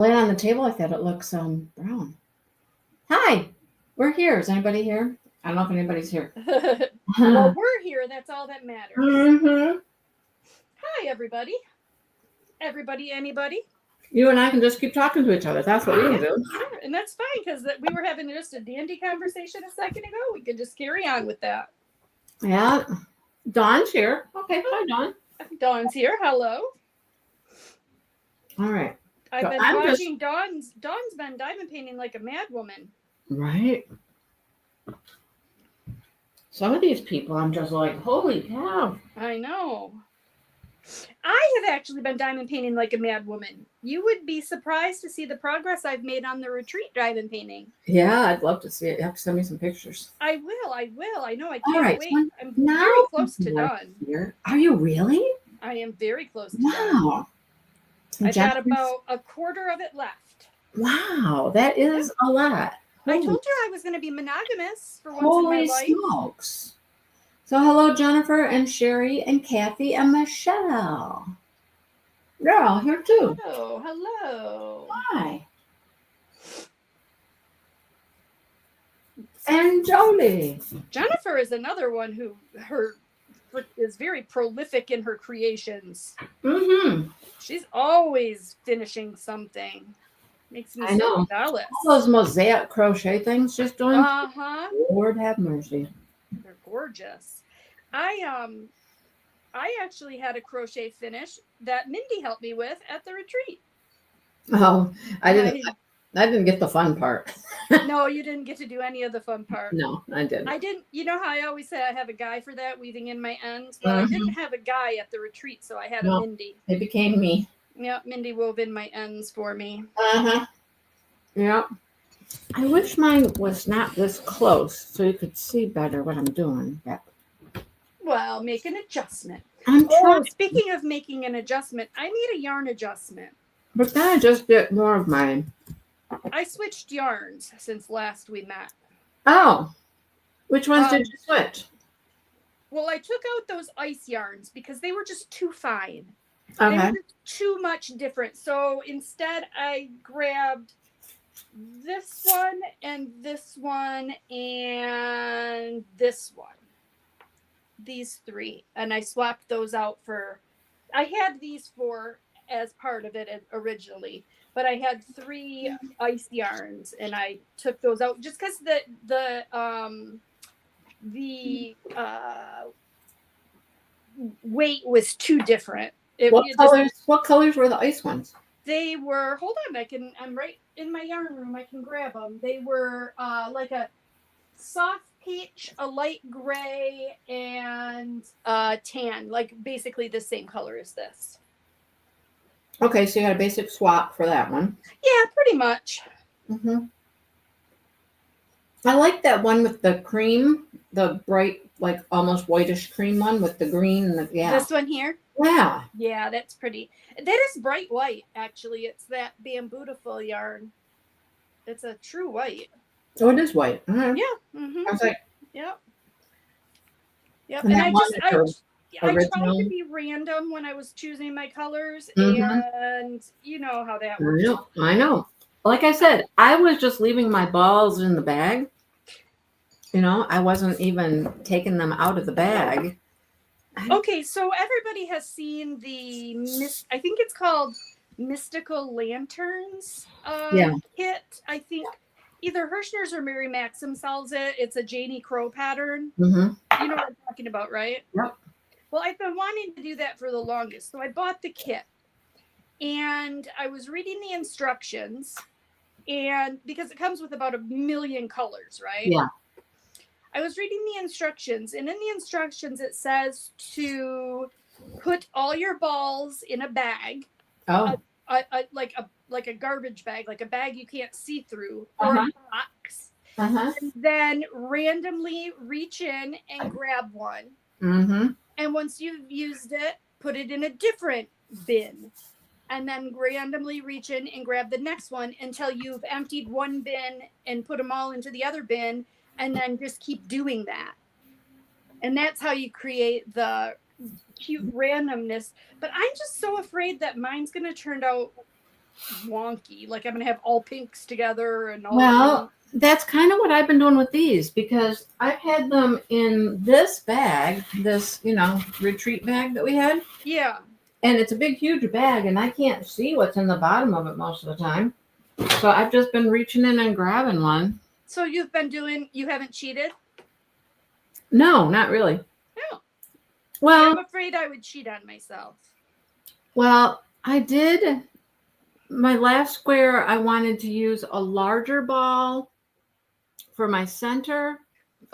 Lay it on the table like that, it looks brown. Hi, we're here. Is anybody here? I don't know if anybody's here. Well, we're here. That's all that matters. Mm-hmm. Hi, everybody. Everybody, anybody. You and I can just keep talking to each other. That's what we can do. Sure. And that's fine because we were having just a dandy conversation a second ago. We could just carry on with that. Yeah. Dawn's here. Okay, hi, Dawn. Dawn's here. Hello. All right. I've So been I'm watching Dawn's been diamond painting like a mad woman. Right. Some of these people, I'm just like, holy cow. I know. I have actually been diamond painting like a mad woman. You would be surprised to see the progress I've made on the retreat diamond painting. Yeah, I'd love to see it. You have to send me some pictures. I will. I know. I All can't right, wait. so I'm now very close to like done. here. Are you really? I am very close to done. Wow. I've got about a quarter of it left. Wow, that is a lot. I told you I was going to be monogamous for once in my Holy life. smokes. So hello, Jennifer and Sherry and Kathy and Michelle. They're all here too. Hello. Hi. And Jolie. Jennifer is another one who is very prolific in her creations. Mm-hmm. She's always finishing something. Makes me so jealous. All those mosaic crochet things she's doing. Uh-huh. Lord have mercy. They're gorgeous. I actually had a crochet finish that Mindy helped me with at the retreat. Oh, I didn't get the fun part. No, you didn't get to do any of the fun part. No, I didn't. I didn't. You know how I always say I have a guy for that, weaving in my ends? Well, I didn't have a guy at the retreat, so I had a Mindy. It became me. Yeah, Mindy wove in my ends for me. Uh-huh. Yeah. I wish mine was not this close so you could see better what I'm doing. But... Well, make an adjustment. Speaking of making an adjustment, I made a yarn adjustment. But then I just get more of mine. I switched yarns since last we met. Oh. Which ones did you switch? Well, I took out those ice yarns because they were just too fine. Okay. They were too much different. So instead I grabbed this one and this one and this one. These three. And I swapped those out for... I had these four as part of it originally. But I had 3 ice yarns and I took those out just because the weight was too different. What colors were the ice ones? They were, hold on, I'm right in my yarn room. I can grab them. They were like a soft peach, a light gray, and tan, like basically the same color as this. Okay, so you had a basic swap for that one. Yeah, pretty much. Mm-hmm. I like that one with the cream, the bright, like almost whitish cream one with the green and This one here? Yeah. Yeah, that's pretty. That is bright white, actually. It's that Bambootiful yarn. It's a true white. Oh, it is white. Uh-huh. Yeah. Mm-hmm. I was like... Yep. And I tried to be random when I was choosing my colors, and you know how that works. I know. Like I said, I was just leaving my balls in the bag. You know, I wasn't even taking them out of the bag. Okay, so everybody has seen I think it's called Mystical Lanterns kit. I think either Hirschner's or Mary Maxim sells it. It's a Janie Crow pattern. Mm-hmm. You know what I'm talking about, right? Yep. Well, I've been wanting to do that for the longest. So I bought the kit and I was reading the instructions, and because it comes with about 1 million colors, right? Yeah. I was reading the instructions, and in the instructions it says to put all your balls in a bag. Oh. Like a garbage bag, like a bag you can't see through, or a box. Uh-huh. And then randomly reach in and grab one. Mm-hmm. And once you've used it, put it in a different bin. And then randomly reach in and grab the next one until you've emptied one bin and put them all into the other bin. And then just keep doing that. And that's how you create the cute randomness. But I'm just so afraid that mine's going to turn out wonky. Like I'm going to have all pinks together and all Well, that's kind of what I've been doing with these because I've had them in this bag, this, retreat bag that we had. Yeah. And it's a big, huge bag, and I can't see what's in the bottom of it most of the time. So I've just been reaching in and grabbing one. So you haven't cheated? No, not really. No. Well, I'm afraid I would cheat on myself. Well, I did. My last square, I wanted to use a larger ball for my center.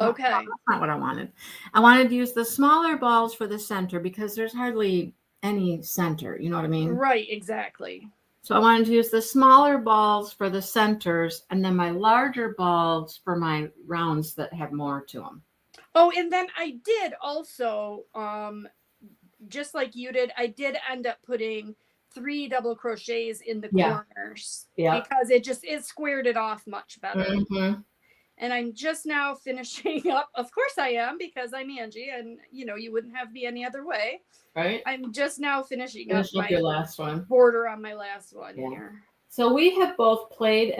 Okay. No, that's not what I wanted. I wanted to use the smaller balls for the center because there's hardly any center. You know what I mean? Right, exactly. So I wanted to use the smaller balls for the centers and then my larger balls for my rounds that have more to them. Oh, and then I did also, just like you did, I did end up putting 3 double crochets in the corners because it squared it off much better. Mm-hmm. And I'm just now finishing up. Of course I am, because I'm Angie, and you wouldn't have me any other way. Right. I'm just now finishing up your last one. Border on my last one here. So we have both played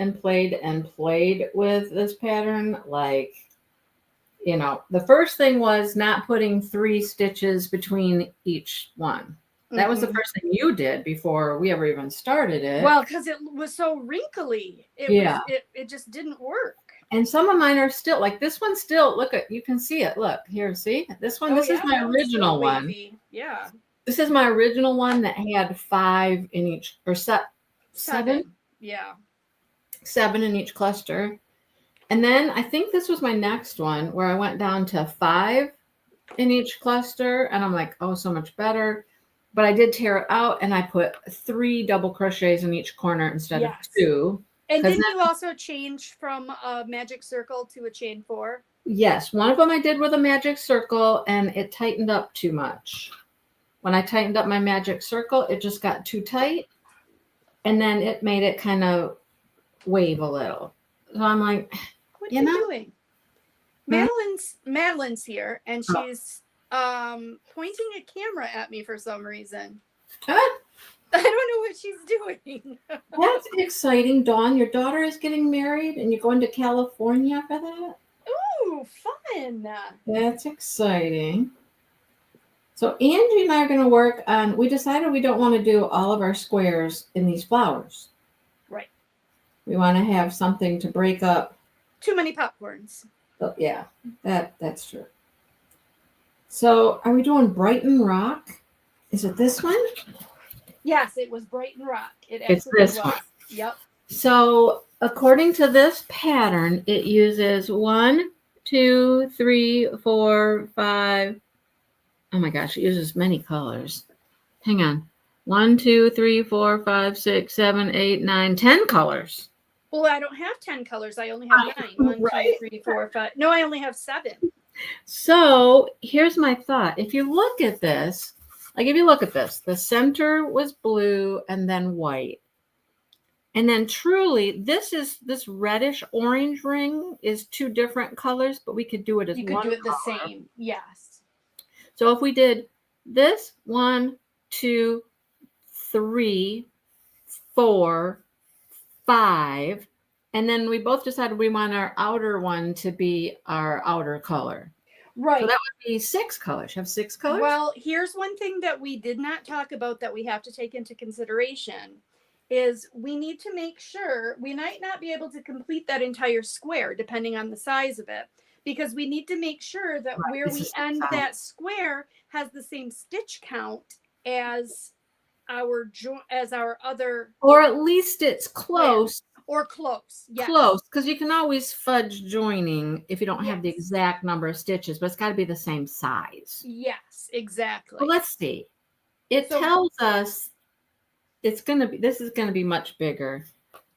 with this pattern. Like, the first thing was not putting 3 stitches between each one. That was the first thing you did before we ever even started it. Well, because it was so wrinkly. It just didn't work. And some of mine are still, like this one still, you can see it. Look, here, see? This one, this is my original one. Yeah. This is my original one that had 5 in each, or 7? Yeah. 7 in each cluster. And then I think this was my next one where I went down to 5 in each cluster. And I'm like, oh, so much better. But I did tear it out and I put 3 double crochets in each corner instead of 2. And didn't you also change from a magic circle to a chain 4? Yes. One of them I did with a magic circle and it tightened up too much. When I tightened up my magic circle, it just got too tight. And then it made it kind of wave a little. So I'm like, what are you doing? Madeline's here and she's pointing a camera at me for some reason. Huh? I don't know what she's doing. That's exciting, Dawn. Your daughter is getting married and you're going to California for that? Ooh, fun. That's exciting. So Angie and I are going to work on, we decided we don't want to do all of our squares in these flowers. Right. We want to have something to break up. Too many popcorns. Oh, yeah, that's true. So are we doing Brighton Rock? Is it this one? Yes, it was Brighton Rock. It's this one. Yep. So according to this pattern, it uses 1, 2, 3, 4, 5. Oh my gosh, it uses many colors. Hang on. 1, 2, 3, 4, 5, 6, 7, 8, 9, 10 colors. Well, I don't have 10 colors. I only have 9. 1, 2, 3, 4, 5. No, I only have 7. So here's my thought. If you look at this, the center was blue and then white. And then truly, this reddish orange ring is 2 different colors, but we could do it as one. You could do it the same. Yes. So if we did this 1, 2, 3, 4, 5, and then we both decided we want our outer one to be our outer color. Right. So that would be 6 colors. You have 6 colors? Well, here's one thing that we did not talk about that we have to take into consideration is we need to make sure we might not be able to complete that entire square depending on the size of it, because we need to make sure that where we end that square has the same stitch count as our other, or at least it's close. Or close. Yes. Close, because you can always fudge joining if you don't have the exact number of stitches, but it's got to be the same size. Yes, exactly. Well, let's see. It tells us this is going to be much bigger.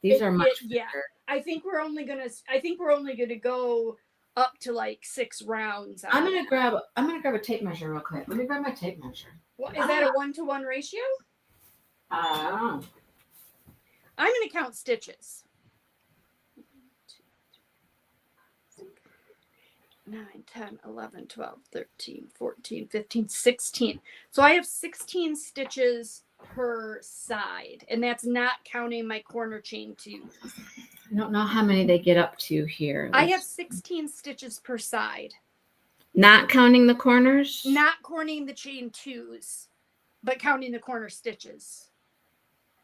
These are much bigger. I think we're only gonna go up to like 6 rounds. I'm gonna grab a tape measure real quick. Let me grab my tape measure. What is that, a 1-to-1 ratio? I'm gonna count stitches. 9, 10, 11, 12, 13, 14, 15, 16. So I have 16 stitches per side, and that's not counting my corner chain twos. I don't know how many they get up to here. I have 16 stitches per side. Not counting the corners? Not counting the chain twos, but counting the corner stitches.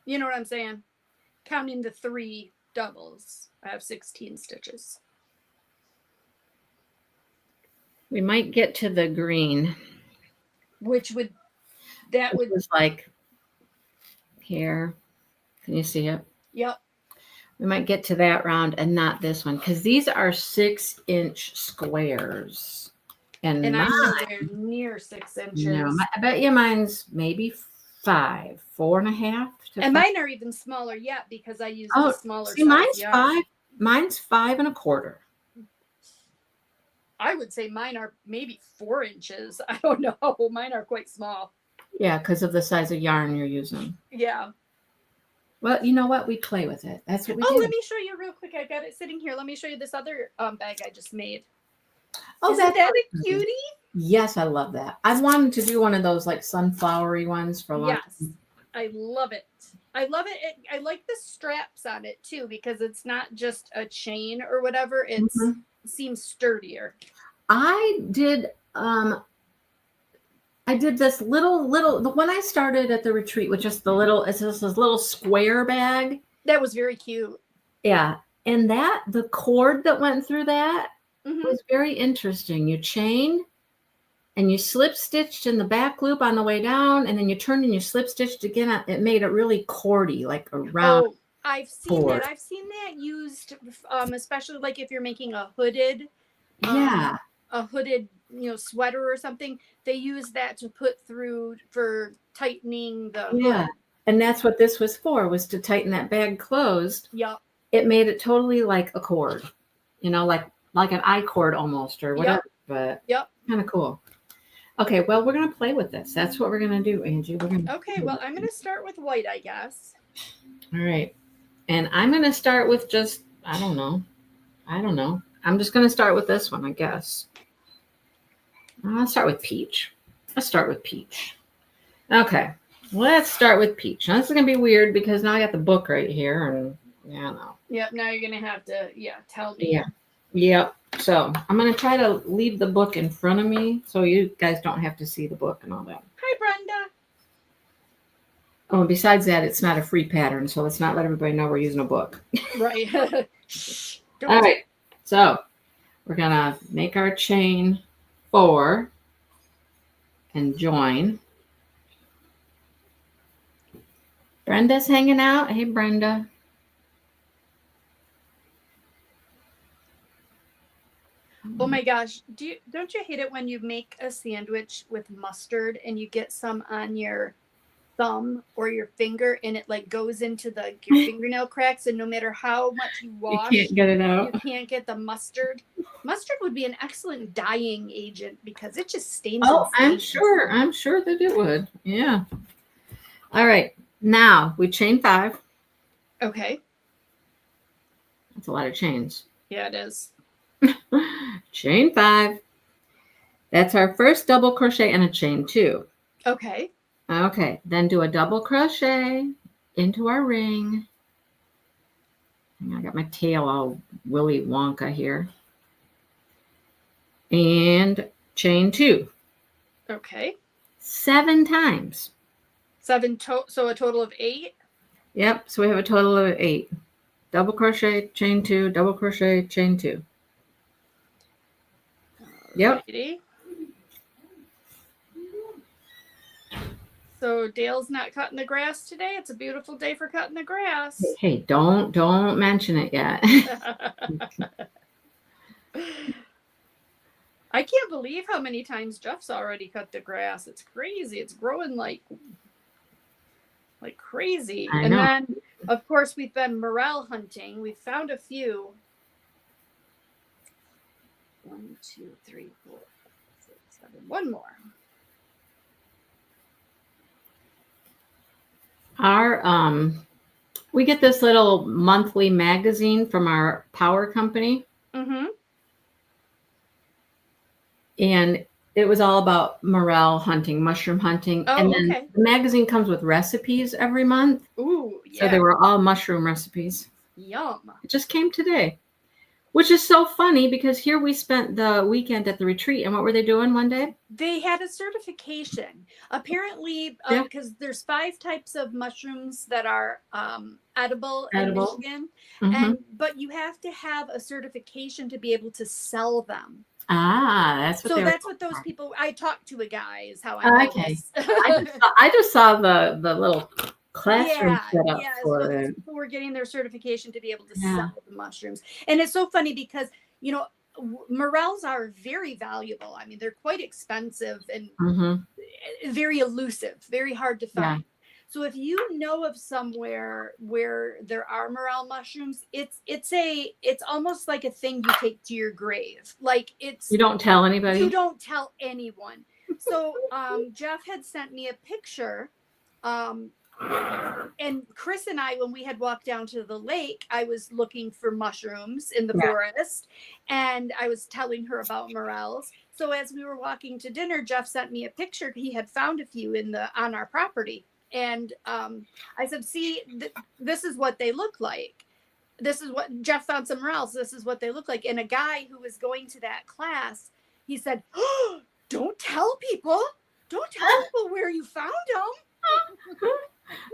You know what I'm saying? Counting the 3 doubles, I have 16 stitches. We might get to the green. Which would, that would. Was like here. Can you see it? Yep. We might get to that round and not this one, because these are 6-inch squares. And I'm nowhere near 6 inches. No, I bet you mine's maybe 5, 4.5. And mine are even smaller yet because I use the smaller size. Mine's yarn. 5. Mine's 5.25. I would say mine are maybe 4 inches. I don't know. Mine are quite small. Yeah, because of the size of yarn you're using. Yeah. Well, you know what? We play with it. That's what we do. Let me show you real quick. I got it sitting here. Let me show you this other bag I just made. Oh, Isn't that a cutie? Yes, I love that. I've wanted to do one of those like sunflowery ones for a long time. I love it. I love it. I like the straps on it too, because it's not just a chain or whatever. It seems sturdier. I did this little the one I started at the retreat with just it's just this little square bag. That was very cute. Yeah. And the cord that went through that was very interesting. You chained and you slip stitched in the back loop on the way down, and then you turned and you slip stitched again. It made it really cordy, like a round. Oh, I've seen that. I've seen that used, especially like if you're making a hooded, a hooded, sweater or something. They use that to put through for tightening the hood. And that's what this was for, was to tighten that bag closed. Yep. It made it totally like a cord, like an I cord almost or whatever. But kind of cool. Okay, well, we're going to play with this. That's what we're going to do, Angie. Okay, well, I'm going to start with white, I guess. All right. And I'm going to start with just, I don't know. I'm just going to start with this one, I guess. I'll start with peach. Okay, let's start with peach. Now, this is going to be weird because now I got the book right here. And Yep, now you're going to have to, tell me. Yep. So I'm going to try to leave the book in front of me so you guys don't have to see the book and all that. Hi, Brenda. Oh, and besides that, it's not a free pattern, so let's not let everybody know we're using a book. Right. All right. So we're going to make our chain 4 and join. Brenda's hanging out. Hey, Brenda. Oh my gosh. Don't you hate it when you make a sandwich with mustard and you get some on your thumb or your finger and it like goes into your fingernail cracks, and no matter how much you wash, you can't get it out. You can't get the mustard. Mustard would be an excellent dyeing agent because it just stains. Oh, I'm sure that it would. Yeah. All right. Now we chain 5. Okay. That's a lot of chains. Yeah, it is. Chain 5. That's our first double crochet and a chain 2. Okay. Okay, then do a double crochet into our ring. I got my tail all Willy Wonka here. And chain 2. Okay. 7 times. 7 so a total of 8? Yep, so we have a total of 8. Double crochet, chain 2, double crochet, chain 2. Yep. Alrighty. So Dale's not cutting the grass today. It's a beautiful day for cutting the grass. Hey, don't mention it yet. I can't believe how many times Jeff's already cut the grass. It's crazy. It's growing like crazy. I and know. Then, of course, we've been morel hunting. We've found a few. 1, 2, 3, 4, 5, 6, 7. One more. We get this little monthly magazine from our power company. Mm-hmm. And it was all about morel hunting, mushroom hunting. Oh, And then okay. the magazine comes with recipes every month. Ooh, So they yeah. were all mushroom recipes. Yum. It just came today, which is so funny because here we spent the weekend at the retreat. And what were they doing one day? They had a certification. Apparently, Yeah. because there's 5 types of mushrooms that are edible in Edible. Michigan, Mm-hmm. but you have to have a certification to be able to sell them. Ah, that's what So they were. that's what those people. I talked to a guy. Is how I know Okay. this. I just saw the little classroom set up yeah. So for these it. people were getting their certification to be able to Yeah. sell the mushrooms, and it's so funny because morels are very valuable. I mean, they're quite expensive and very elusive, very hard to find. Yeah. So if you know of somewhere where there are morel mushrooms, it's almost like a thing you take to your grave. Like You don't tell anybody. You don't tell anyone. So Jeff had sent me a picture. And Chris and I, when we had walked down to the lake, I was looking for mushrooms in the forest, and I was telling her about morels. So as we were walking to dinner, Jeff sent me a picture. He had found a few on our property, and I said, "See, this is what they look like. This is what Jeff found some morels. This is what they look like." And a guy who was going to that class, he said, "Oh, don't tell people. Don't tell people where you found them."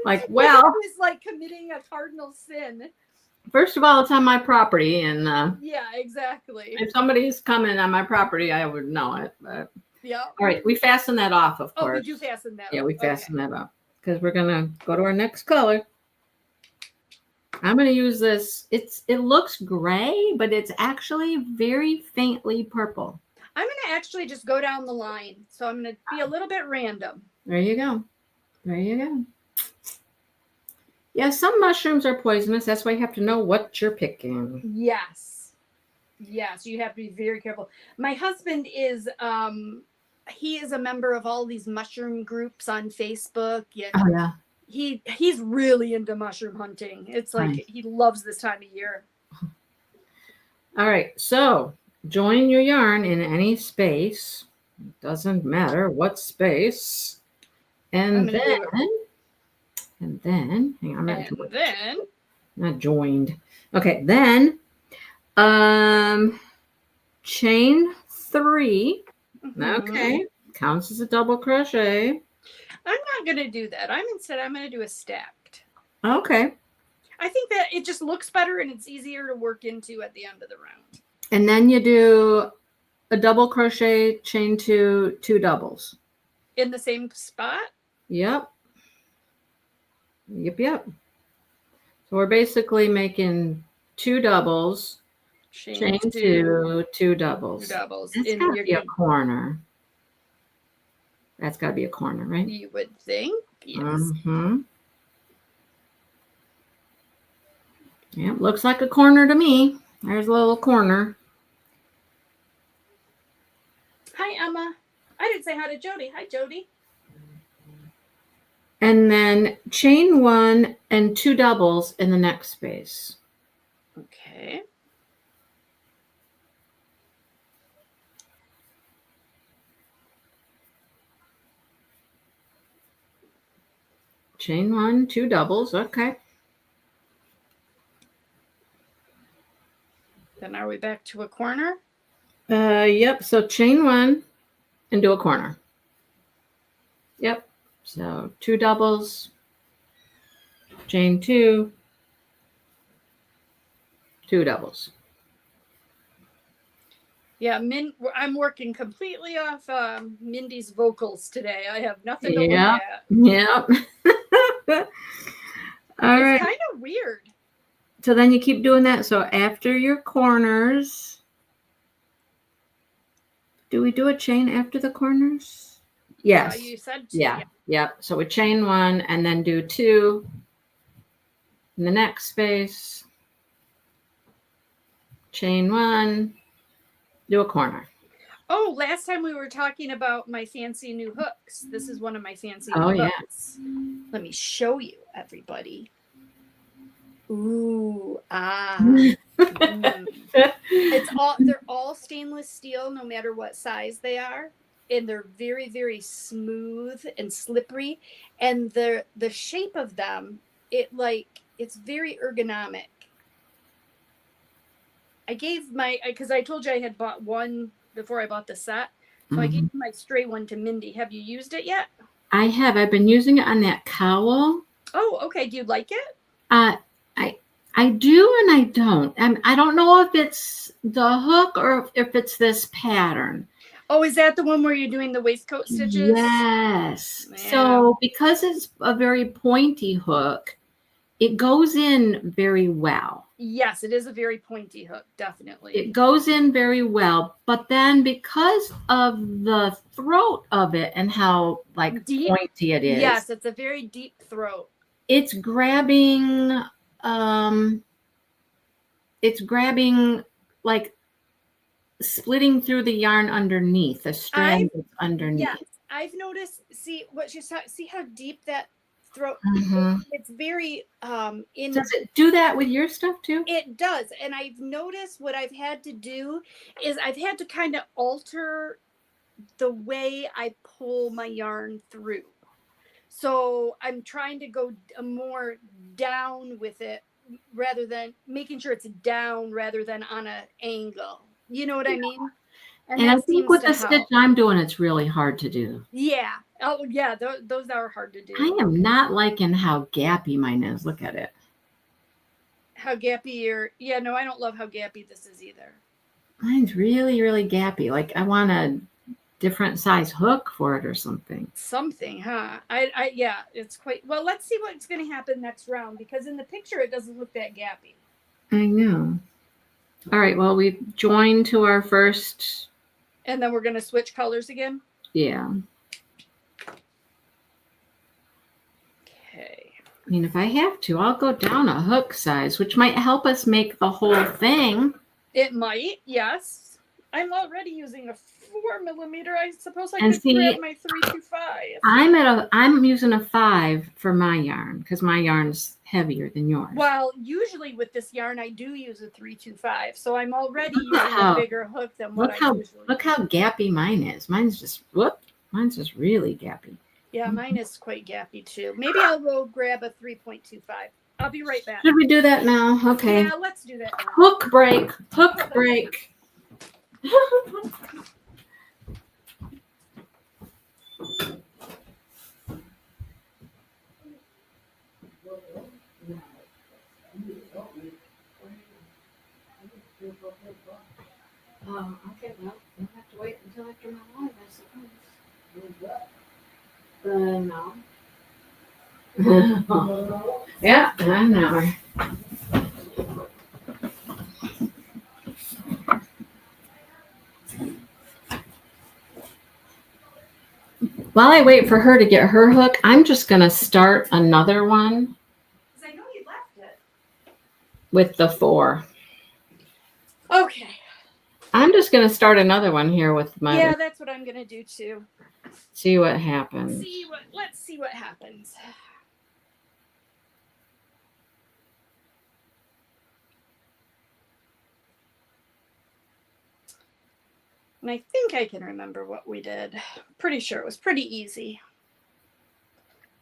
Like, well, he was like committing a cardinal sin. First of all, it's on my property, and yeah, exactly. If somebody's coming on my property, I would know it. But yeah. All right, we fasten that off, of course. Oh, we do fasten that. Yeah, we fasten that off because we're gonna go to our next color. I'm gonna use this. It looks gray, but it's actually very faintly purple. I'm gonna actually just go down the line, so I'm gonna be a little bit random. There you go. There you go. Yeah, some mushrooms are poisonous. That's why you have to know what you're picking. Yes. Yes, you have to be very careful. My husband is he is a member of all these mushroom groups on Facebook. Oh yeah. He's really into mushroom hunting. It's like he loves this time of year. All right, so join your yarn in any space. It doesn't matter what space. And then hang on, not joined. Okay, then chain 3. Okay, counts as a double crochet. I'm not going to do that. I'm going to do a stacked. Okay. I think that it just looks better and it's easier to work into at the end of the round. And then you do a double crochet, chain 2, 2 doubles. In the same spot? Yep. Yep. So we're basically making 2 doubles, chain 2, 2 doubles. 2 doubles. That's got to be a corner. That's got to be a corner, right? You would think. Yes. Mm-hmm. Yep, looks like a corner to me. There's a little corner. Hi, Emma. I didn't say hi to Jody. Hi, Jody. And then chain 1 and 2 doubles in the next space. Okay. Chain 1, 2 doubles. Okay. Then are we back to a corner? Yep. So chain 1 and do a corner. Yep. So 2 doubles, chain 2, 2 doubles. Yeah, I'm working completely off Mindy's vocals today. I have nothing to look at. Yep. All right. It's kind of weird. So then you keep doing that. So after your corners, do we do a chain after the corners? Yes. You said 2. Yeah. Yep. So we chain 1 and then do 2 in the next space. Chain 1, do a corner. Oh, last time we were talking about my fancy new hooks. This is one of my fancy new hooks. Let me show you, everybody. Ooh, they're all stainless steel, no matter what size they are. and they're very, very smooth and slippery. And the shape of them, it's very ergonomic. I gave because I told you I had bought one before I bought the set. So I gave my stray one to Mindy. Have you used it yet? I have. I've been using it on that cowl. Oh, okay. Do you like it? I do and I don't. I don't know if it's the hook or if it's this pattern. Oh, is that the one where you're doing the waistcoat stitches? Yes. Yeah. So because it's a very pointy hook, it goes in very well. Yes, it is a very pointy hook, definitely. It goes in very well, but then because of the throat of it and how like deep, pointy it is. Yes, it's a very deep throat. It's grabbing like splitting through the yarn underneath, the strand that's underneath. Yes, I've noticed. See how deep that throat. It's very Does it do that with your stuff too? It does, and I've noticed what I've had to do is I've had to kind of alter the way I pull my yarn through. So I'm trying to go more down with it rather than making sure it's down rather than on an angle. You know what I mean? And I think with the stitch I'm doing, it's really hard to do. Yeah. Oh, yeah. Those are hard to do. I am not liking how gappy mine is. Look at it. How gappy yeah, no, I don't love how gappy this is either. Mine's really, really gappy. Like I want a different size hook for it or something. Something, huh? Yeah, it's quite, well, let's see what's going to happen next round, because in the picture, it doesn't look that gappy. I know. All right, well, we've joined to our first. And then we're going to switch colors again? Yeah. Okay. I mean, if I have to, I'll go down a hook size, which might help us make the whole thing. It might, yes. I'm already using a 4mm. I suppose I could grab my 325. I'm using a 5 for my yarn because my yarn's heavier than yours. Well, usually with this yarn, I do use a 325, so I'm already using a bigger hook than what I usually use. Look how gappy mine is. Mine's just really gappy. Yeah, mine is quite gappy too. Maybe I'll go grab a 3.25. I'll be right back. Should we do that now? Okay. Yeah, let's do that now. Hook break. Hook break. Okay, well, we'll have to wait until after my live, I suppose. No. Yeah, I know. While I wait for her to get her hook, I'm just going to start another one. Because I know you left it. With the 4. Okay. I'm just going to start another one here with my. Yeah, that's what I'm going to do too. See what happens. Let's see what happens. And I think I can remember what we did. Pretty sure it was pretty easy.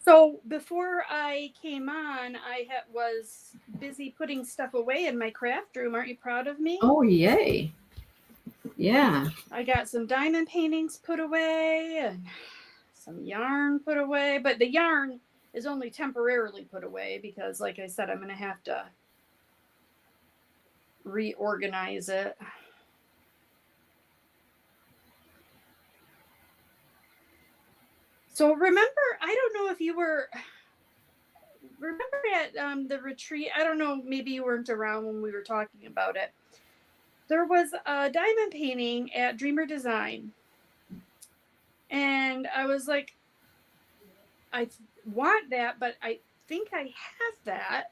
So before I came on, I was busy putting stuff away in my craft room. Aren't you proud of me? Oh, yay. Yeah. I got some diamond paintings put away and some yarn put away. But the yarn is only temporarily put away because, like I said, I'm going to have to reorganize it. So remember, I don't know if you remember at the retreat, I don't know, maybe you weren't around when we were talking about it. There was a diamond painting at Dreamer Design. And I was like, I want that, but I think I have that.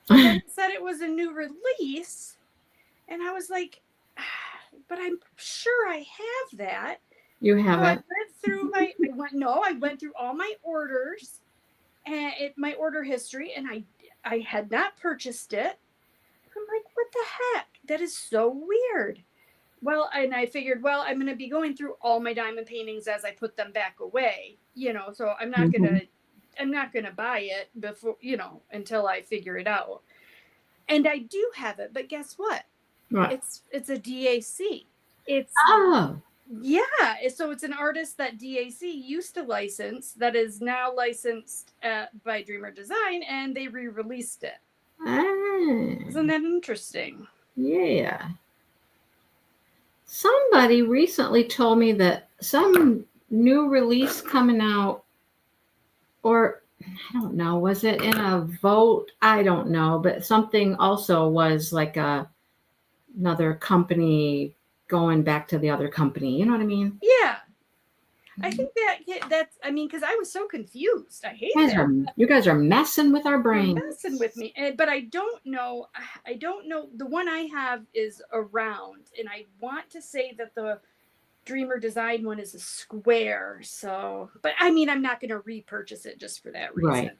But then it said it was a new release. And I was like, but I'm sure I have that. You have it. I went through all my orders and my order history, and I had not purchased it. I'm like, what the heck? That is so weird. Well, and I figured, well, I'm going to be going through all my diamond paintings as I put them back away, so I'm not going Mhm. to buy it before, until I figure it out. And I do have it, but guess what? What? It's a DAC. It's Oh, Yeah, so it's an artist that DAC used to license that is now licensed by Dreamer Design, and they re-released it. ah, Isn't that interesting? yeah. Somebody recently told me that some new release coming out, or I don't know, was it in a vote? I don't know, but something also was like another company going back to the other company. You know what I mean? Yeah, I think that's. I mean, because I was so confused. I hate that. You guys are messing with our You're brains. messing with me. But I don't know. I don't know. The one I have is a round, and I want to say that the Dreamer Design one is a square. So, but I mean, I'm not going to repurchase it just for that reason. Right.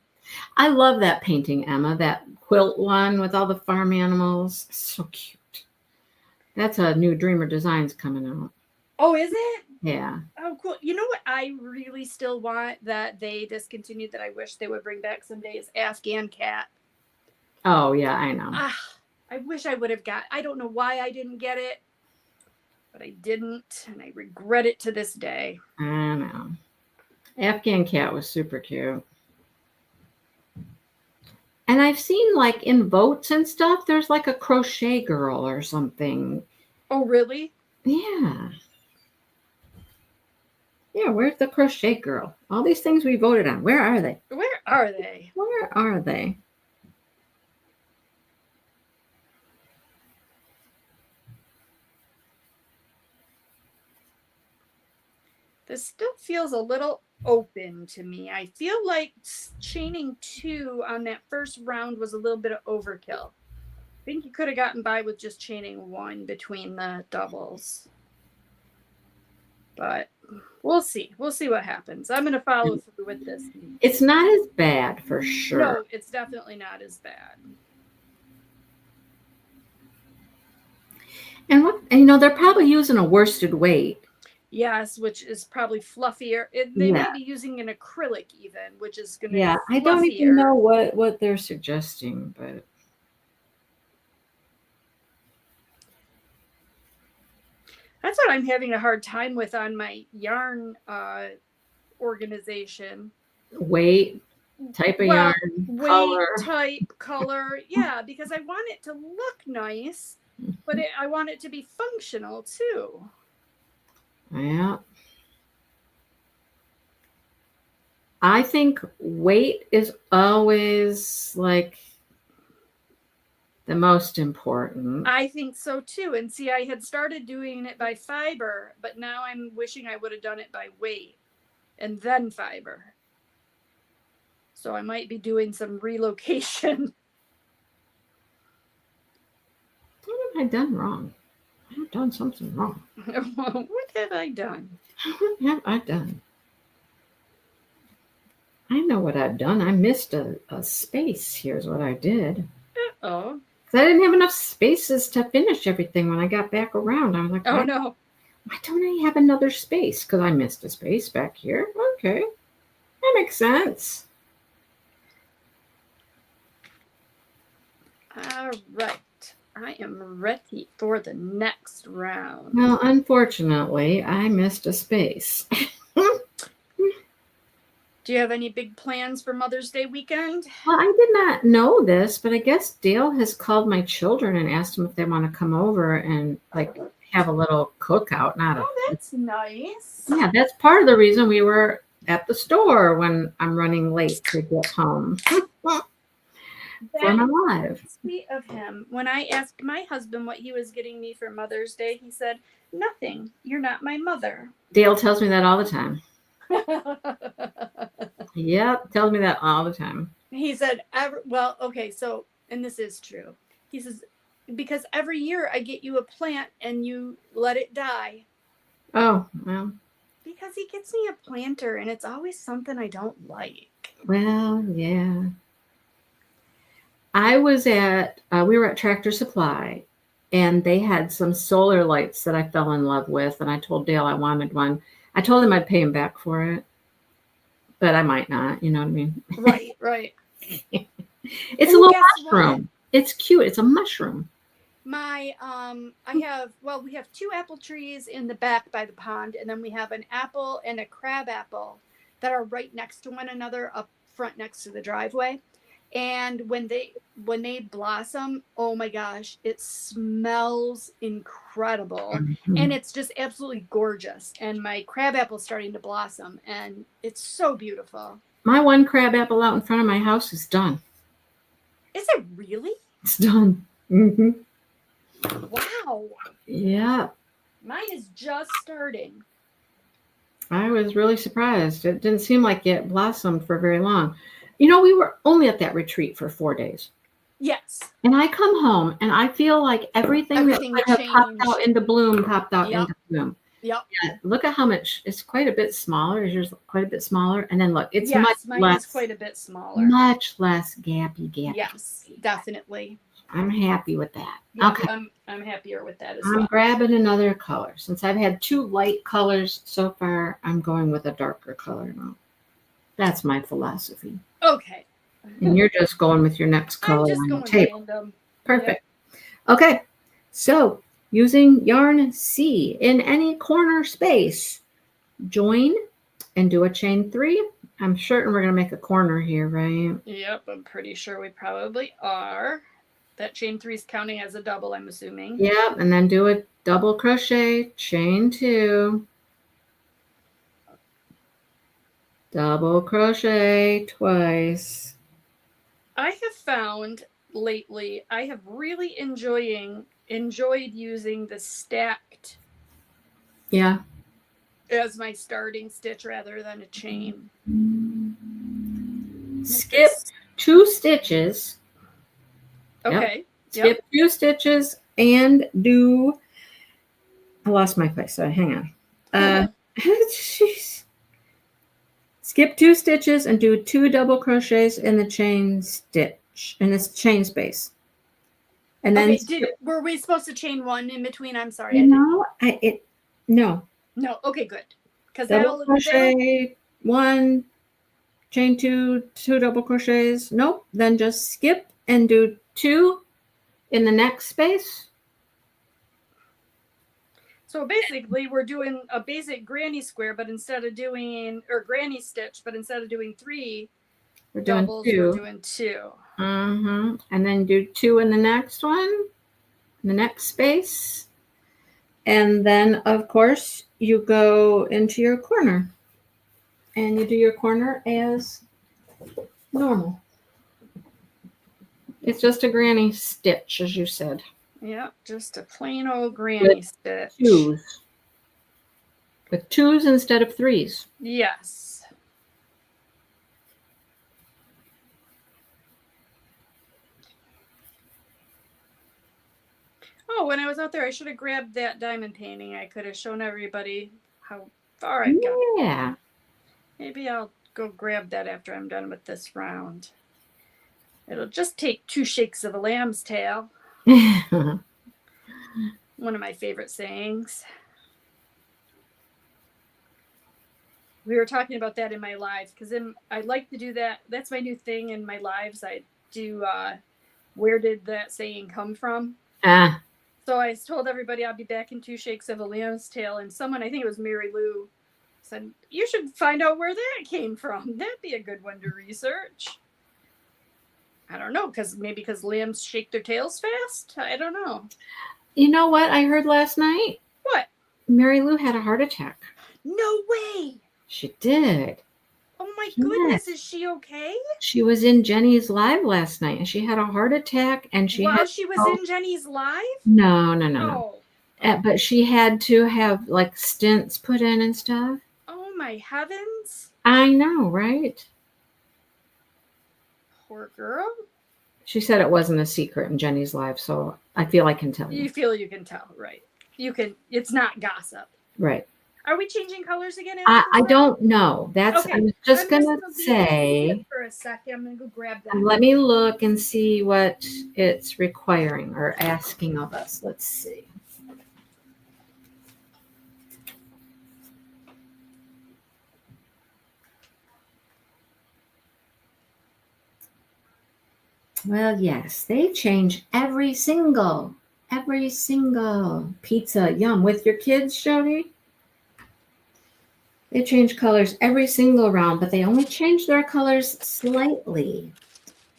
I love that painting, Emma, that quilt one with all the farm animals. So cute. That's a new Dreamer Designs coming out. Oh, is it? Yeah. Oh, cool. You know what I really still want that they discontinued that I wish they would bring back someday is Afghan Cat. Oh, yeah, I know. I wish I would have I don't know why I didn't get it, but I didn't, and I regret it to this day. I know. Afghan Cat was super cute. And I've seen like in votes and stuff, there's like a crochet girl or something. Oh, really? Yeah. Yeah, where's the crochet girl? All these things we voted on. Where are they? Where are they? Where are they? This still feels a little open to me. I feel like chaining 2 on that first round was a little bit of overkill. I think you could have gotten by with just chaining 1 between the doubles. But we'll see. We'll see what happens. I'm going to follow through with this. It's not as bad for sure. No, it's definitely not as bad. And they're probably using a worsted weight. Yes, which is probably fluffier. They may be using an acrylic even, which is going to be fluffier. I don't even know what they're suggesting, but that's what I'm having a hard time with on my yarn organization. Weight, type of yarn, weight, type, color. Yeah, because I want it to look nice, but I want it to be functional too. Yeah. I think weight is always like the most important. I think so too. And see, I had started doing it by fiber, but now I'm wishing I would have done it by weight and then fiber. So I might be doing some relocation. What have I done wrong? I have done something wrong. What have I done? What have I done? I know what I've done. I missed a space. Here's what I did. Uh-oh. Because I didn't have enough spaces to finish everything when I got back around. I was like, oh, no. Why don't I have another space? Because I missed a space back here. Okay. That makes sense. All right. I am ready for the next round. Well, unfortunately, I missed a space. Do you have any big plans for Mother's Day weekend? Well, I did not know this, but I guess Dale has called my children and asked them if they want to come over and like have a little cookout. That's nice. Yeah, that's part of the reason we were at the store when I'm running late to get home. That's live. Sweet of him. When I asked my husband what he was getting me for Mother's Day, he said, "Nothing. You're not my mother." Dale tells me that all the time. Yep, tells me that all the time. He said, okay, so, and this is true. He says, because every year I get you a plant and you let it die. Oh, well. Because he gets me a planter and it's always something I don't like. Well, yeah. We were at Tractor Supply and they had some solar lights that I fell in love with, and I told Dale I wanted one. I told him I'd pay him back for it, but I might not. You know what I mean? Right, right. It's a Ooh, little guess what? mushroom. It's cute. It's a mushroom. My we have two apple trees in the back by the pond, and then we have an apple and a crab apple that are right next to one another up front next to the driveway. And when they blossom, oh my gosh, it smells incredible. Mhm. And it's just absolutely gorgeous. And my crab apple's starting to blossom, and it's so beautiful. My one crab apple out in front of my house is done. Is it really? It's done. Mm-hmm. Wow. Yeah. Mine is just starting. I was really surprised. It didn't seem like it blossomed for very long. You know, we were only at that retreat for 4 days. Yes. And I come home and I feel like everything that Everything would have popped changed. out into bloom popped out Yep. into bloom. Yep. Yeah, look at how much it's quite a bit smaller. Is yours quite a bit smaller? And then look, it's Yes, much mine less, is quite a bit smaller. much less gappy. Yes, definitely. I'm happy with that. Yeah, Okay. I'm happier with that as I'm well. grabbing another color. Since I've had 2 light colors so far, I'm going with a darker color now. That's my philosophy. Okay. And you're just going with your next color I'm just on the going table. random. Perfect. Okay. So using yarn C in any corner space, join and do a chain 3. I'm certain we're going to make a corner here, right? Yep, I'm pretty sure we probably are. That chain 3 is counting as a double, I'm assuming. Yep. And then do a double crochet, chain 2. Double crochet twice. I have found lately I have really enjoyed using the stacked Yeah. as my starting stitch rather than a chain. Skip 2 stitches. Okay. Skip 2 stitches and do. I lost my place. So hang on. Jeez. Skip 2 stitches and do 2 double crochets in the chain stitch in this chain space. And then were we supposed to chain 1 in between? I'm sorry. No. No. Okay, good. Because double crochet 1, chain 2, 2 double crochets. Nope. Then just skip and do 2 in the next space. So basically, we're doing a basic granny square, but instead of doing granny stitch, but instead of doing 3 we're doing doubles, 2. we're doing 2. And then do 2 in the next one, in the next space. And then, of course, you go into your corner. And you do your corner as normal. It's just a granny stitch, as you said. Yep, just a plain old granny stitch. 2s. With 2s instead of 3s. Yes. Oh, when I was out there, I should have grabbed that diamond painting. I could have shown everybody how far I've got. Yeah. Maybe I'll go grab that after I'm done with this round. It'll just take 2 shakes of a lamb's tail. One of my favorite sayings. We were talking about that in my lives because I like to do that. That's my new thing in my lives. I do where did that saying come from? So I told everybody I'll be back in 2 shakes of a lamb's tail, and someone, I think it was Mary Lou, said, you should find out where that came from. That'd be a good one to research. I don't know, because lambs shake their tails fast? I don't know. You know what I heard last night? What? Mary Lou had a heart attack. No way. She did. Oh my goodness, is she okay? She was in Jenny's live last night and she had a heart attack and she was in Jenny's live? No. But she had to have like stents put in and stuff. Oh my heavens. I know, right? Poor girl. She said it wasn't a secret in Jenny's live, so I feel I can tell you. You feel you can tell, right? You can. It's not gossip. Right. Are we changing colors again? After I this don't know. That's Okay. I was just I'm gonna leave this say. for a second. I'm gonna go grab that. Let me look and see what it's requiring or asking of us. Let's see. Well, yes, they change every single pizza. Yum. With your kids, Jody? They change colors every single round, but they only change their colors slightly.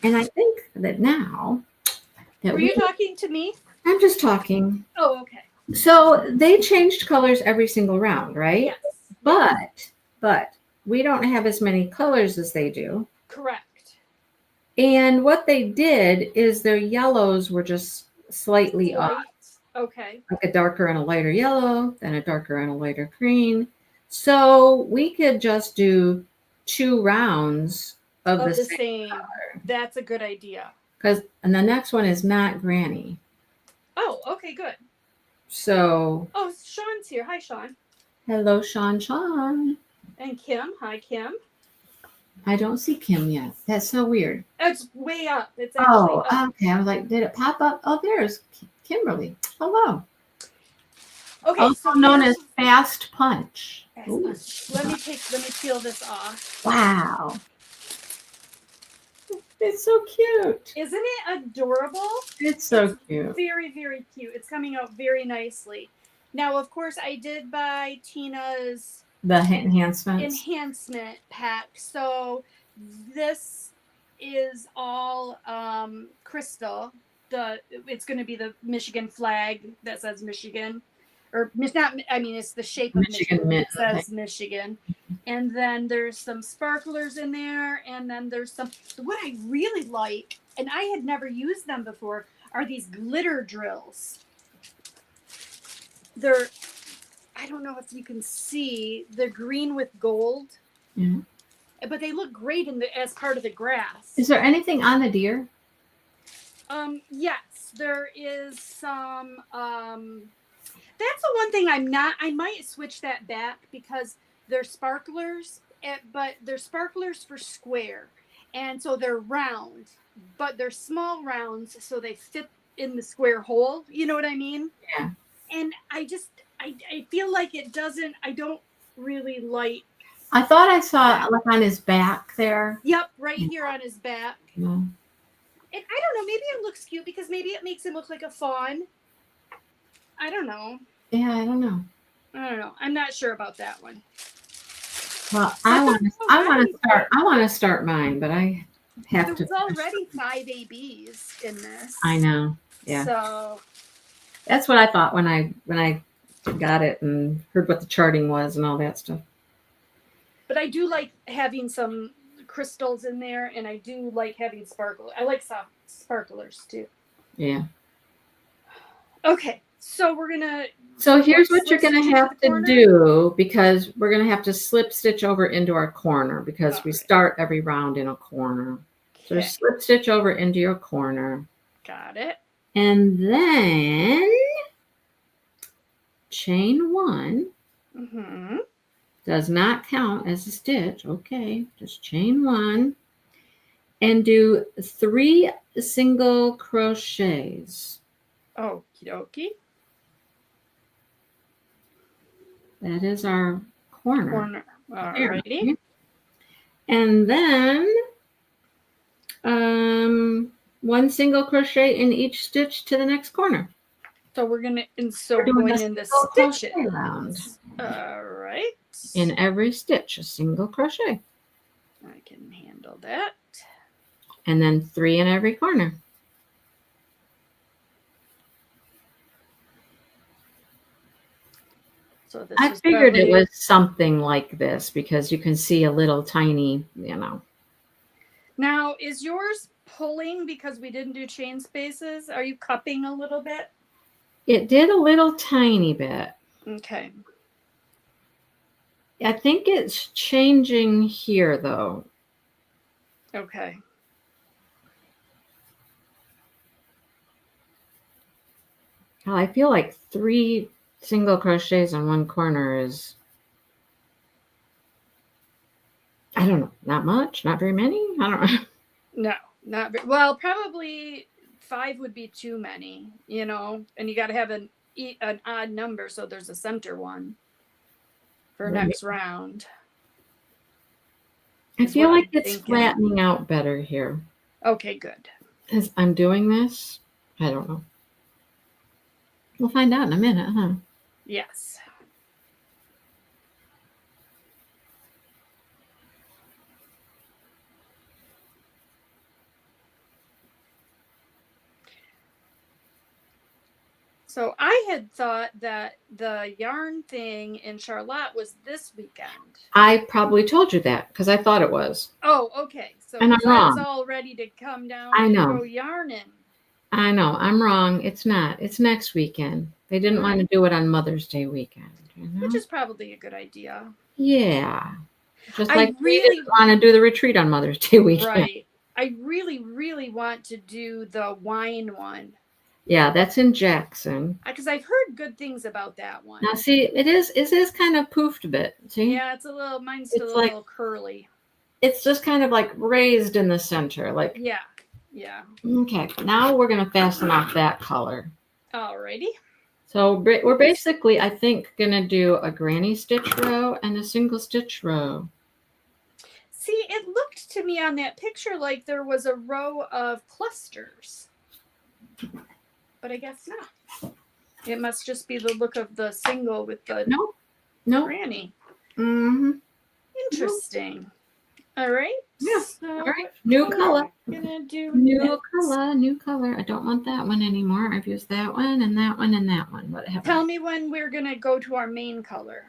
And I think that now that Were you talking to me? I'm just talking. Oh, okay. So they changed colors every single round, right? Yes. But we don't have as many colors as they do. Correct. And what they did is their yellows were just slightly off. Okay. Like a darker and a lighter yellow, then a darker and a lighter green. So we could just do 2 rounds of the same color. That's a good idea. And the next one is not Granny. Oh, okay, good. So. Oh, Sean's here. Hi, Sean. Hello, Sean. And Kim. Hi, Kim. I don't see Kim yet. That's so weird. It's way up. It's actually up. Okay. I was like, did it pop up? Oh, there's Kimberly. Hello. Okay. Also known as Fast Punch. Let me peel this off. Wow. It's so cute. Isn't it adorable? It's so cute. Very, very cute. It's coming out very nicely. Now, of course, I did buy Tina's enhancement pack. So this is all crystal. It's going to be the Michigan flag that says Michigan. Or it's not, I mean, it's the shape of Michigan. It says Michigan. And then there's some sparklers in there. And then there's some, what I really like, and I had never used them before, are these glitter drills. They're, I don't know if you can see, they're green with gold. Yeah. But they look great as part of the grass. Is there anything on the deer? Yes, there is some, that's the one thing I might switch that back because they're sparklers, but they're sparklers for square. And so they're round, but they're small rounds, so they fit in the square hole. You know what I mean? Yeah. And I feel like I don't really like. I thought I saw like on his back there. Yep, right here on his back. Yeah. And I don't know, maybe it looks cute because maybe it makes him look like a fawn. I don't know. Yeah, I don't know. I'm not sure about that one. Well, I want to start mine, but I have to. There's already 5 ABs in this. I know. Yeah. So that's what I thought when I got it and heard what the charting was and all that stuff. But I do like having some crystals in there, and I do like having sparkle. I like soft sparklers too. Yeah. Okay, so we're gonna. So here's what you're gonna have to do, because we're gonna have to slip stitch over into our corner because we start every round in a corner. So slip stitch over into your corner. Got it. And then chain 1. Mm-hmm. Does not count as a stitch. Okay, just chain 1 and do 3 single crochets. Okie dokie. That is our corner. Alrighty. And then 1 single crochet in each stitch to the next corner. So we're going in the stitches. Round. All right. In every stitch, a single crochet. I can handle that. And then 3 in every corner. So I figured it was something like this because you can see a little tiny, Now, is yours pulling because we didn't do chain spaces? Are you cupping a little bit? It did a little tiny bit. Okay. I think it's changing here, though. Okay. I feel like 3 single crochets in one corner is I don't know. Not much. Not very many. I don't know. No, not very well. Probably 5 would be too many, you know, and you got to have an odd number so there's a center one for Right. next round. I is feel what like I'm it's thinking. flattening out better here. Okay, good. As I'm doing this, I don't know. We'll find out in a minute, huh? Yes. So I had thought that the yarn thing in Charlotte was this weekend. I probably told you that because I thought it was. Oh, okay. So And I'm I was wrong. all ready to come down I and know. go yarning. I know. I'm wrong. It's not. It's next weekend. They didn't want to do it on Mother's Day weekend. You know? Which is probably a good idea. Yeah. Just I like we really didn't want to do the retreat on Mother's Day weekend. right. I really, really want to do the wine one Yeah, that's in Jackson. because I've heard good things about that one. Now, see, it is kind of poofed a bit. See? Yeah, it's a little. Mine's still It's a like- little curly. It's just kind of like raised in the center. Like, Yeah, yeah. okay, now we're going to fasten off that color. Alrighty. So we're basically, I think, going to do a granny stitch row and a single stitch row. See, it looked to me on that picture like there was a row of clusters, but I guess not. It must just be the look of the single with the No. granny. Mm-hmm. Interesting. All right. Yeah. So All right. New color. gonna do New color. I don't want that one anymore. I've used that one and that one and that one. What have Tell me when we're gonna go to our main color.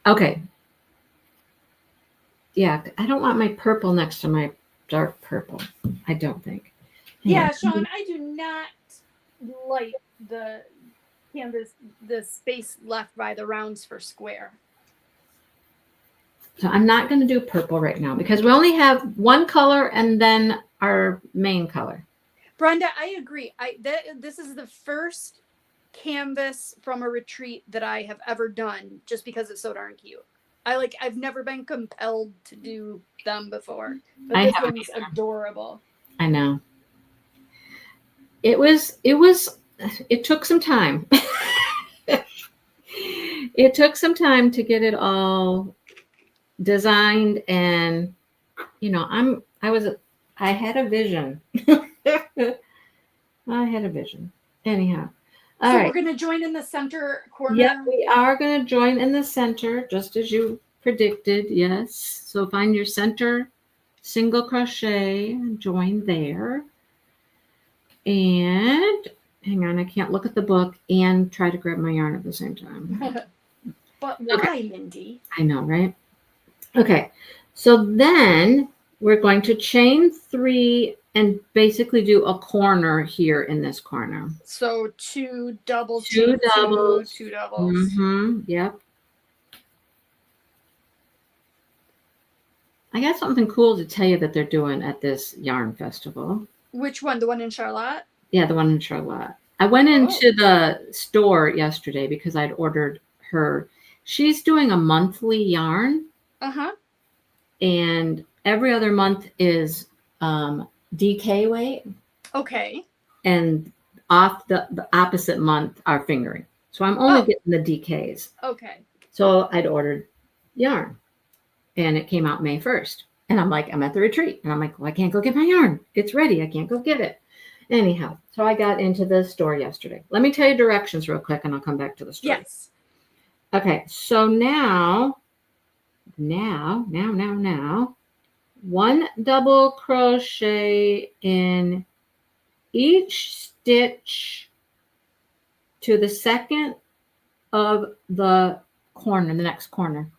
Okay. Yeah, I don't want my purple next to my dark purple. I don't think. Yeah, Sean, I do not like the canvas, the space left by the rounds for square. So I'm not going to do purple right now because we only have one color and then our main color. Brenda, I agree. This is the first canvas from a retreat that I have ever done just because it's so darn cute. I've never been compelled to do them before, but this one's adorable. I know. It took some time. It took some time to get it all designed, and I had a vision. I had a vision. Anyhow. So we're going to join in the center corner? Yep, we are going to join in the center, just as you predicted, yes. So find your center single crochet and join there. And hang on, I can't look at the book and try to grab my yarn at the same time. But why, Mindy? I know, right? Okay, so then we're going to chain 3 and basically do a corner here in this corner. So 2 doubles, 2 doubles. 2 doubles. Yep. I got something cool to tell you that they're doing at this yarn festival. Which one? The one in Charlotte? Yeah, the one in Charlotte. I went into the store yesterday because I'd ordered her. She's doing a monthly yarn. Uh-huh. And every other month is DK weight. Okay. And off the opposite month are fingering. So I'm only getting the DKs. Okay. So I'd ordered yarn. And it came out May 1st. And I'm like, I'm at the retreat. And I'm like, well, I can't go get my yarn. It's ready. I can't go get it. Anyhow, so I got into the store yesterday. Let me tell you directions real quick and I'll come back to the store. Yes. Okay, so now, 1 double crochet in each stitch to the second of the corner, the next corner.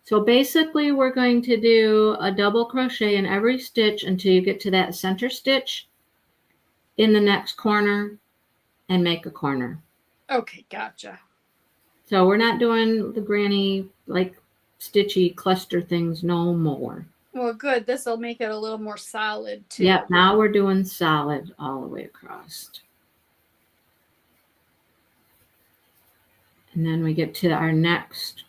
So basically we're going to do a double crochet in every stitch until you get to that center stitch in the next corner and make a corner. Okay, gotcha. So we're not doing the granny like stitchy cluster things no more. Well, good. This will make it a little more solid too. Yep, now we're doing solid all the way across. And then we get to our next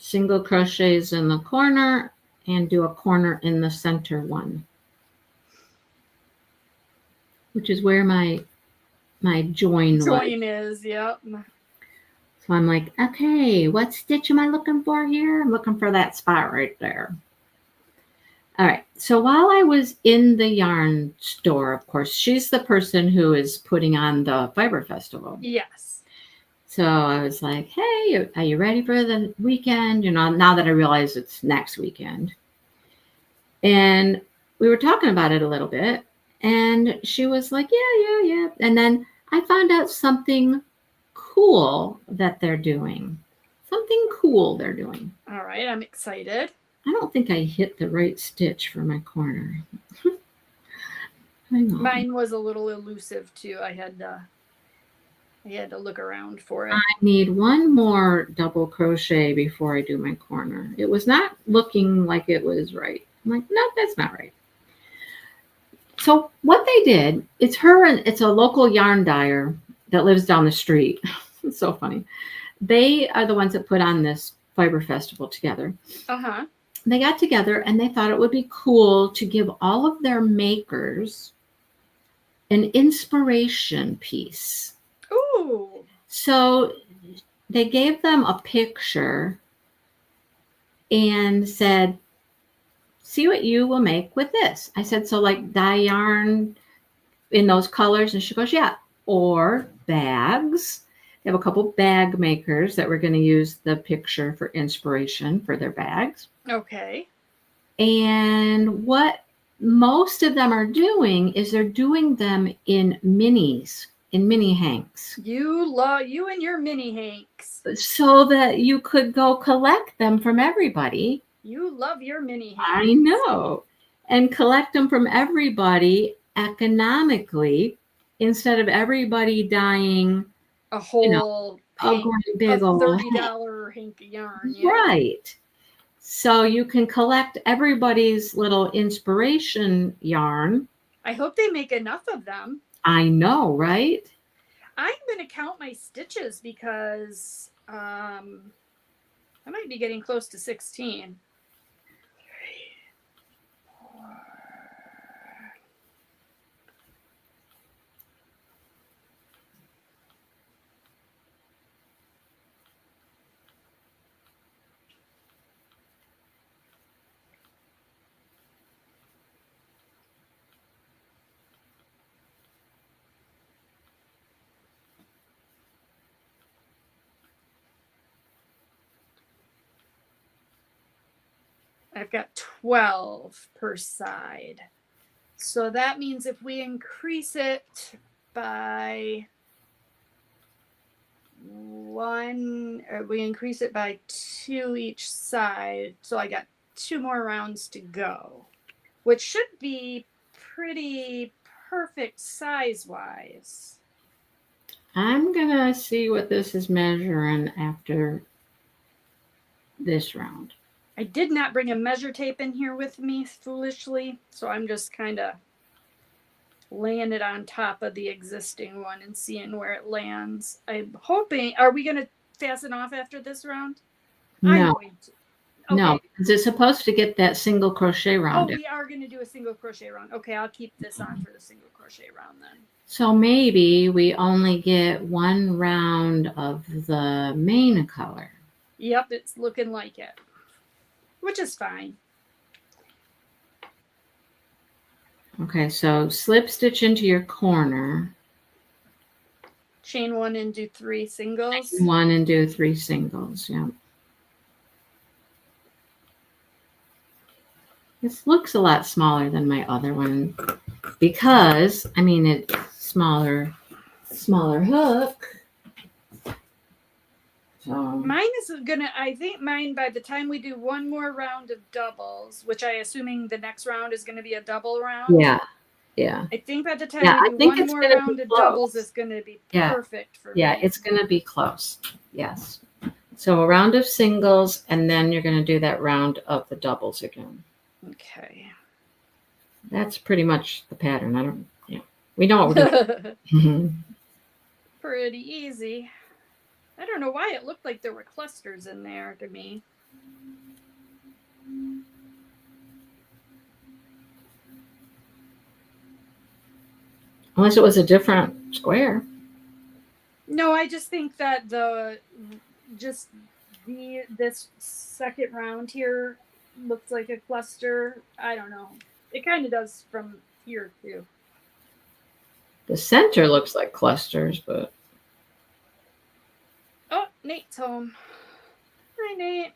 single crochets in the corner and do a corner in the center one, which is where my join was. Join is, yep. So I'm like, okay, what stitch am I looking for here? I'm looking for that spot right there. All right. So while I was in the yarn store, of course, she's the person who is putting on the Fiber Festival. Yes. So I was like, hey, are you ready for the weekend? You know, now that I realize it's next weekend. And we were talking about it a little bit. And she was like, yeah. And then I found out something cool that they're doing. Something cool they're doing. All right. I'm excited. I don't think I hit the right stitch for my corner. Hang on. Mine was a little elusive too. I had to look around for it. I need one more double crochet before I do my corner. It was not looking like it was right. I'm like, no, that's not right. So what they did, it's a local yarn dyer that lives down the street. It's so funny. They are the ones that put on this Fiber Festival together. Uh-huh. They got together and they thought it would be cool to give all of their makers an inspiration piece. Ooh. So they gave them a picture and said, see what you will make with this. I said, so like dye yarn in those colors? And she goes, yeah. Or bags. They have a couple bag makers that were going to use the picture for inspiration for their bags. Okay. And what most of them are doing is they're doing them in minis, in mini hanks. You and your mini hanks. So that you could go collect them from everybody. You love your mini hanks. I know. And collect them from everybody economically instead of everybody dyeing a whole a big old $30 hank of yarn. Yeah. Right. So you can collect everybody's little inspiration yarn. I hope they make enough of them. I know, right? I'm going to count my stitches because I might be getting close to 16. 3, 4. I've got 12 per side. So that means if we increase it by 1, or we increase it by 2 each side. So I got 2 more rounds to go, which should be pretty perfect size-wise. I'm going to see what this is measuring after this round. I did not bring a measure tape in here with me, foolishly, so I'm just kind of laying it on top of the existing one and seeing where it lands. I'm hoping, are we going to fasten off after this round? No. I'm going to. Okay. No, because it's supposed to get that single crochet round. Oh, we are going to do a single crochet round. Okay, I'll keep this on for the single crochet round then. So maybe we only get 1 round of the main color. Yep, it's looking like it, which is fine. Okay, so slip stitch into your corner. Chain 1 and do 3 singles. 1 and do 3 singles, yeah. This looks a lot smaller than my other one because, I mean, it's smaller hook. So mine is gonna, I think mine, by the time we do 1 more round of doubles, which I assuming the next round is gonna be a double round. Yeah. I think by the time we do 1 more round of doubles, it's gonna be perfect for me. Yeah, it's gonna be close. Yes. So a round of singles, and then you're gonna do that round of the doubles again. Okay. That's pretty much the pattern. We know what we're doing. Pretty easy. I don't know why it looked like there were clusters in there to me. Unless it was a different square. No, I just think that this second round here looks like a cluster. I don't know. It kind of does from here too. The center looks like clusters, but Oh, Nate's home. Hi, Nate.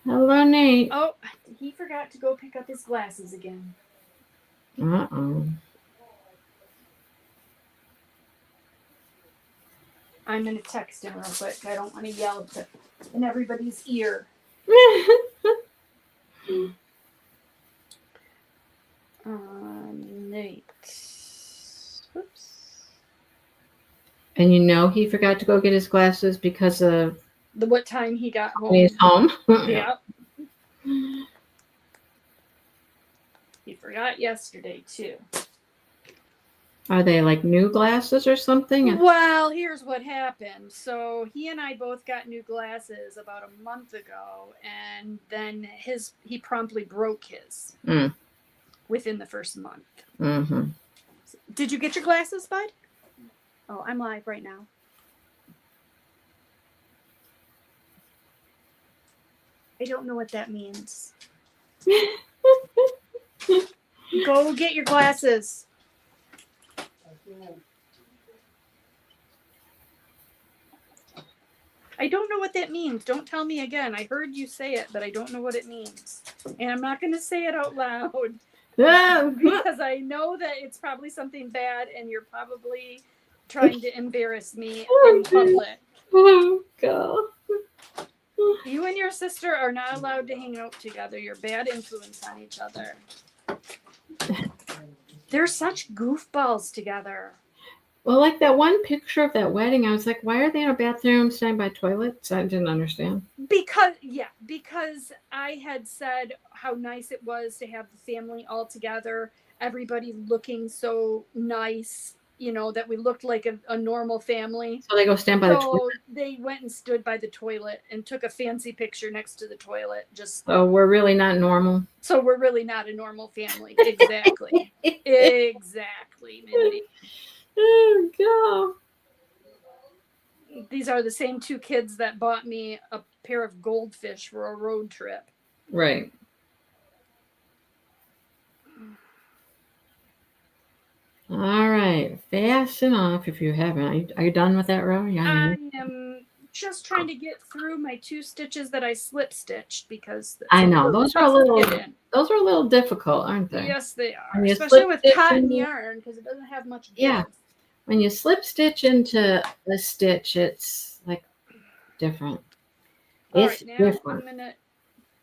hello, Nate. Oh, he forgot to go pick up his glasses again. Uh-oh. I'm going to text him real quick. I don't want to yell in everybody's ear. Nate. Oops. And you know he forgot to go get his glasses because of What time he got home. when he's home. Yeah. He forgot yesterday too. Are they like new glasses or something? Well, here's what happened. So he and I both got new glasses about a month ago, and then he promptly broke his within the first month. Mm-hmm. Did you get your glasses, bud? Oh, I'm live right now. I don't know what that means. Go get your glasses. I don't know what that means. Don't tell me again. I heard you say it, but I don't know what it means. And I'm not going to say it out loud because I know that it's probably something bad and you're probably trying to embarrass me in public. Oh, God. You and your sister are not allowed to hang out together. You're bad influence on each other. They're such goofballs together. Well, like that one picture of that wedding, I was like, why are they in a bathroom standing by toilets? I didn't understand. Because I had said how nice it was to have the family all together, everybody looking so nice, you know, that we looked like a normal family. So they go stand by the toilet? They went and stood by the toilet and took a fancy picture next to the toilet. So we're really not normal? So we're really not a normal family. Exactly. Exactly, Mindy. Oh, God. These are the same two kids that bought me a pair of goldfish for a road trip. Right. All right. Fasten off if you haven't. Are you done with that row? Yeah. I am just trying to get through my 2 stitches that I slip stitched because I know those are a little difficult, aren't they? Yes, they are. Especially with cotton yarn because it doesn't have much give. Yeah. When you slip stitch into a stitch, it's like different. It's different. I'm gonna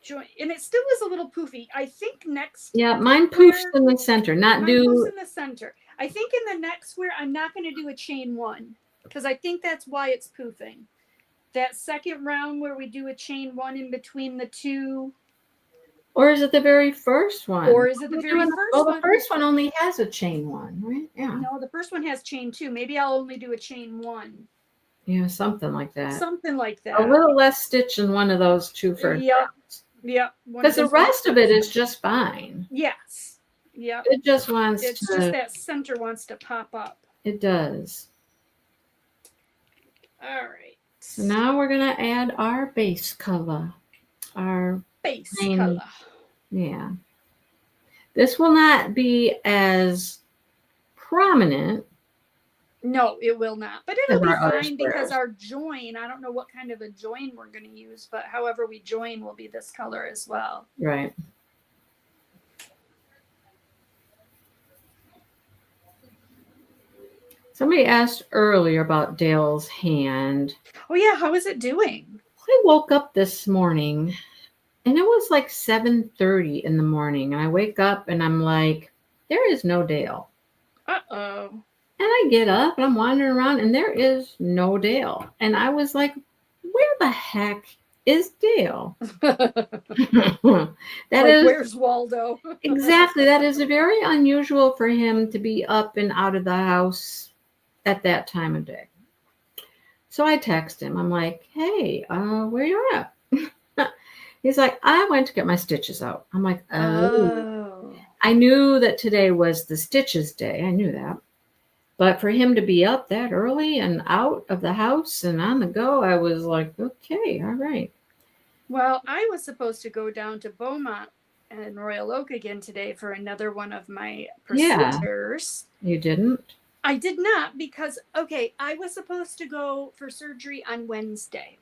join, and it still is a little poofy. I think next. Yeah, mine poofs in the center. Poofs in the center. I think in the next square, I'm not going to do a chain 1 because I think that's why it's poofing. That second round where we do a chain 1 in between the 2. Or is it the very first one? Or is it the very first one? Well, the first one only has a chain 1, right? Yeah. No, the first one has chain 2. Maybe I'll only do a chain 1. Yeah, something like that. Something like that. A little less stitch in one of those 2 first rounds. Yep. Because the rest of it is just fine. Yes. Yep. It just wants It's just that center wants to pop up. It does. All right. So now we're going to add our base color. Our base color. Yeah. This will not be as prominent. No, it will not. But it'll be fine because our join, I don't know what kind of a join we're going to use, but however we join will be this color as well. Right. Somebody asked earlier about Dale's hand. Oh, yeah. How is it doing? I woke up this morning and it was like 7:30 in the morning. And I wake up and I'm like, there is no Dale. Uh-oh. And I get up and I'm wandering around and there is no Dale. And I was like, where the heck is Dale? Where's Waldo? Exactly. That is very unusual for him to be up and out of the house at that time of day. So I text him. I'm like, hey, where you at? He's like, I went to get my stitches out. I'm like, oh. I knew that today was the stitches day. I knew that. But for him to be up that early and out of the house and on the go, I was like, okay, all right. Well, I was supposed to go down to Beaumont and Royal Oak again today for another one of my Yeah. procedures. You didn't? I did not because, okay, I was supposed to go for surgery on Wednesday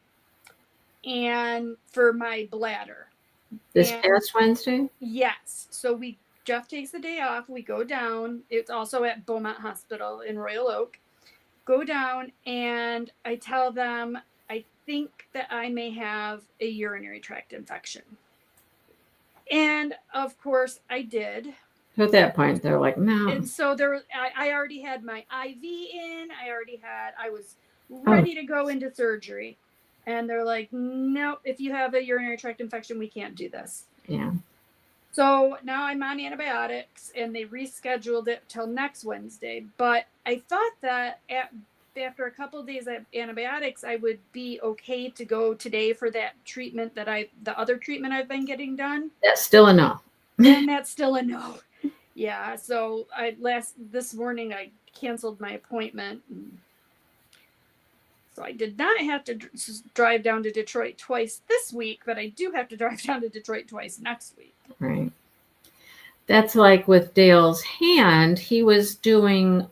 and for my bladder. This And past Wednesday? yes, so Jeff takes the day off. We go down. It's also at Beaumont Hospital in Royal Oak. Go down and I tell them I think that I may have a urinary tract infection. And of course I did. At that point, they're like, no. And so I already had my IV in. I was Oh. ready to go into surgery. And they're like, nope, if you have a urinary tract infection, we can't do this. Yeah. So now I'm on antibiotics and they rescheduled it till next Wednesday. But I thought that after a couple of days of antibiotics, I would be okay to go today for that treatment the other treatment I've been getting done. That's still a no. And that's still a no. Yeah. So this morning I canceled my appointment. So I did not have to drive down to Detroit twice this week, but I do have to drive down to Detroit twice next week. Right. That's like with Dale's hand. He was doing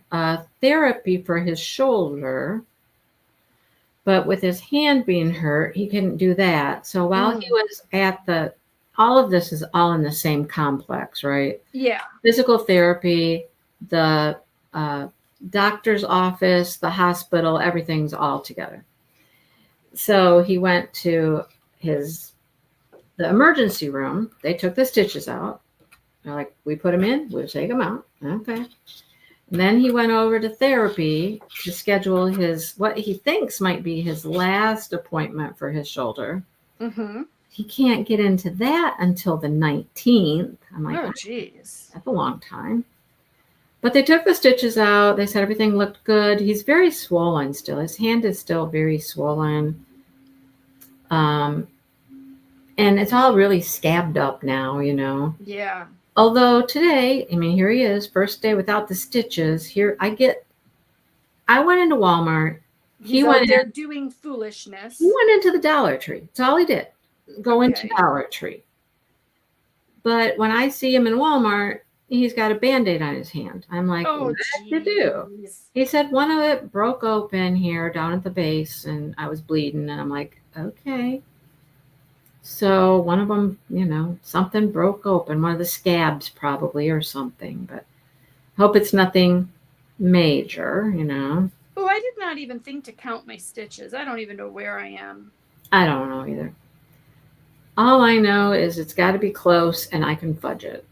therapy for his shoulder, but with his hand being hurt, he couldn't do that. So while he was at all of this is all in the same complex, right? Yeah. Physical therapy, the doctor's office, the hospital, everything's all together. So he went to the emergency room. They took the stitches out. They're like, we put them in, we'll take them out. Okay. And then he went over to therapy to schedule what he thinks might be his last appointment for his shoulder. Mm-hmm. He can't get into that until the 19th. I'm like, oh, geez. That's a long time. But they took the stitches out. They said everything looked good. He's very swollen still. His hand is still very swollen. And it's all really scabbed up now, Yeah. Although today, here he is, first day without the stitches. Here I went into Walmart. He's out there doing foolishness. He went into the Dollar Tree. That's all he did. Go into Dollar Tree. But when I see him in Walmart, he's got a Band-Aid on his hand. I'm like, what did you do? He said one of it broke open here down at the base and I was bleeding. And I'm like, okay. So one of them, something broke open, one of the scabs probably or something, but hope it's nothing major, Oh, I did not even think to count my stitches. I don't even know where I am. I don't know either. All I know is it's got to be close and I can fudge it.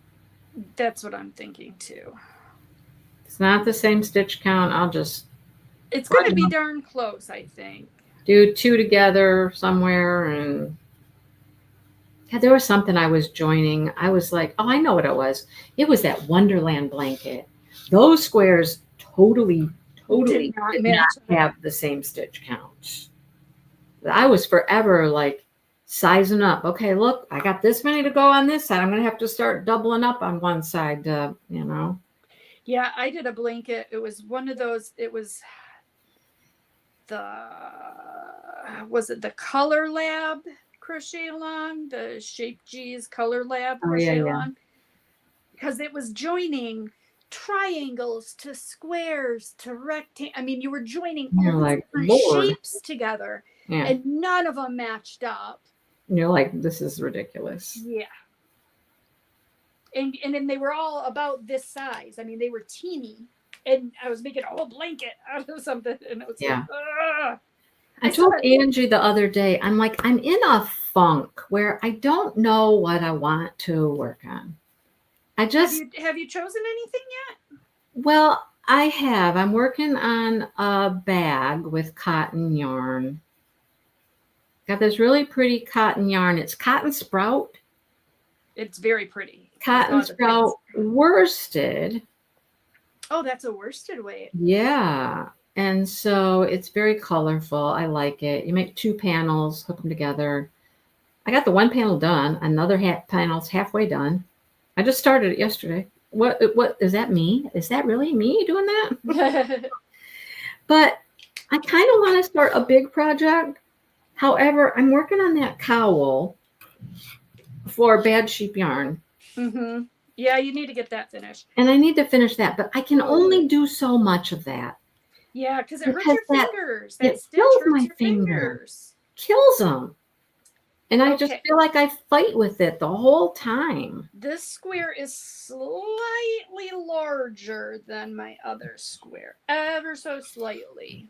That's what I'm thinking too. It's not the same stitch count. It's going to be darn close, I think. Do 2 together somewhere and... Yeah, there was something I was joining. I was like, oh, I know what it was. It was that Wonderland blanket. Those squares totally did not have the same stitch count. I was forever like sizing up. Okay, look, I got this many to go on this side. I'm going to have to start doubling up on one side, Yeah, I did a blanket. It was one of those, was it the Color Lab Crochet-A-Long, the Shape G's Color Lab Crochet-A-Long? Because it was joining triangles to squares to rectangles. You were joining all different shapes together, and none of them matched up. You're like, this is ridiculous. Yeah. And then they were all about this size. They were teeny, and I was making a whole blanket out of something, and it was like, ugh. I told Angie the other day, I'm like, I'm in a funk where I don't know what I want to work on. Have you chosen anything yet? Well, I have. I'm working on a bag with cotton yarn. Got this really pretty cotton yarn. It's cotton sprout. It's very pretty. Cotton sprout worsted. Oh, that's a worsted weight. Yeah. And so it's very colorful. I like it. You make 2 panels, hook them together. I got the one panel done. Another panel's halfway done. I just started it yesterday. What is that me? Is that really me doing that? But I kind of want to start a big project. However, I'm working on that cowl for Bad Sheep Yarn. Mm-hmm. Yeah, you need to get that finished. And I need to finish that, but I can only do so much of that. Yeah, because it hurts your fingers. That It stitch kills hurts my your finger. fingers. Kills them. And I just Okay. feel like I fight with it the whole time. This square is slightly larger than my other square, ever so slightly.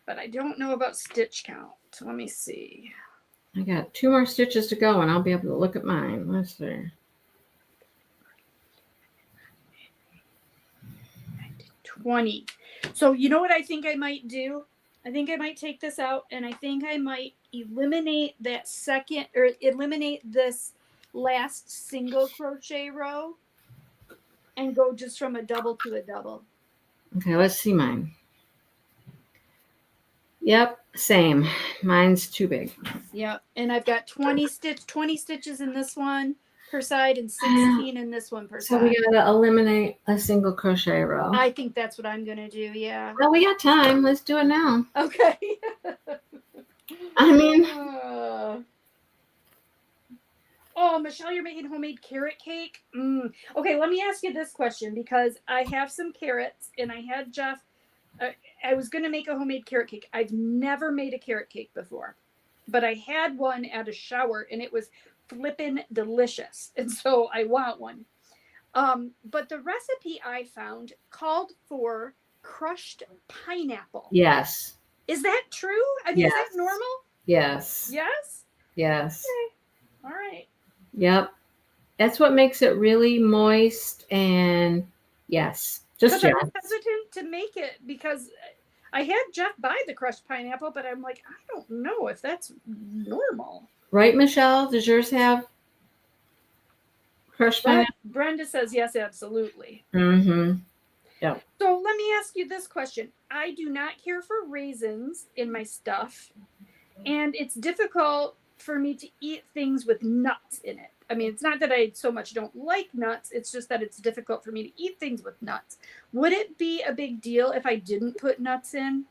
But I don't know about stitch count. Let me see. I got 2 more stitches to go and I'll be able to look at mine. Let's see. 20. So you know what I think I might do? I think I might take this out and I think I might eliminate that second, or eliminate this last single crochet row and go just from a double to a double. Okay, let's see mine. Yep, same. Mine's too big. Yep. And I've got 20 stitches in this one per side and 16 in this one per side. So we gotta eliminate a single crochet row. I think that's what I'm gonna do. Yeah. Well, we got time. Let's do it now. Okay. I mean, oh, Michelle, you're making homemade carrot cake. Okay, let me ask you this question, because I have some carrots and I had Jeff. I was gonna make a homemade carrot cake. I've never made a carrot cake before, but I had one at a shower and it was flippin' delicious, and so I want one. But the recipe I found called for crushed pineapple. yes. Is that true? I mean, Yes. is that normal? Yes. Yes. Yes. Okay. All right. Yep. That's what makes it really moist and yes. Just I yes. was hesitant to make it because I had Jeff buy the crushed pineapple, but I'm like, I don't know if that's normal. Right, Michelle? Does yours have crushed pineapple? Brenda says yes, absolutely. Mm-hmm. Yep. So let me ask you this question. I do not care for raisins in my stuff, and it's difficult for me to eat things with nuts in it. I mean, it's not that I so much don't like nuts, it's just that it's difficult for me to eat things with nuts. Would it be a big deal if I didn't put nuts in?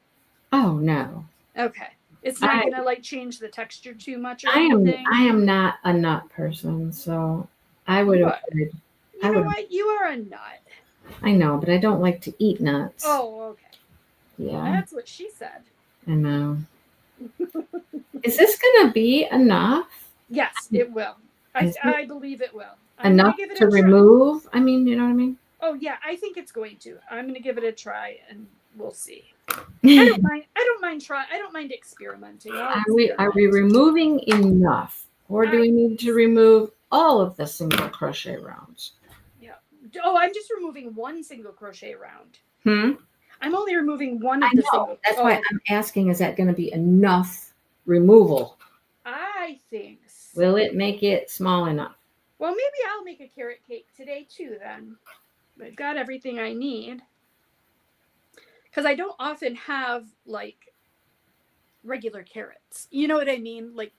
Oh no. Okay. It's not gonna like change the texture too much or I anything? am not a nut person, so I would avoid. You know what? You are a nut. I know, but I don't like to eat nuts. Oh, okay. Yeah. That's what she said. I know. Is this gonna be enough? Yes, it will. I believe it will. Enough to remove? I mean, you know what I mean? Oh yeah, I think it's going to. I'm gonna give it a try and we'll see. I don't mind experimenting. Are we removing enough? Or do we need to remove all of the single crochet rounds? Yeah. Oh, I'm just removing one single crochet round. I'm only removing one of the single. That's why I'm asking, is that going to be enough removal? I think so. Will it make it small enough? Well, maybe I'll make a carrot cake today too then. I've got everything I need. Because I don't often have like regular carrots. You know what I mean? Like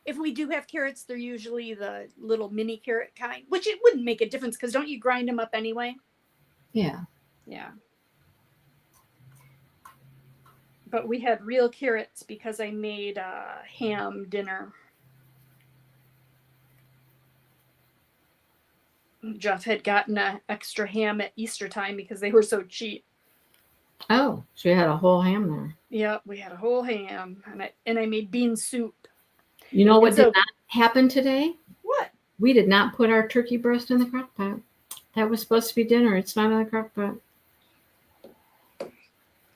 if we do have carrots, they're usually the little mini carrot kind, which it wouldn't make a difference because don't you grind them up anyway? Yeah. Yeah. But we had real carrots because I made ham dinner. Jeff had gotten an extra ham at Easter time because they were so cheap. Oh, so you had a whole ham there. Yep, we had a whole ham, and I made bean soup. You know what did not happen today? What? We did not put our turkey breast in the crock pot. That was supposed to be dinner. It's not in the crock pot.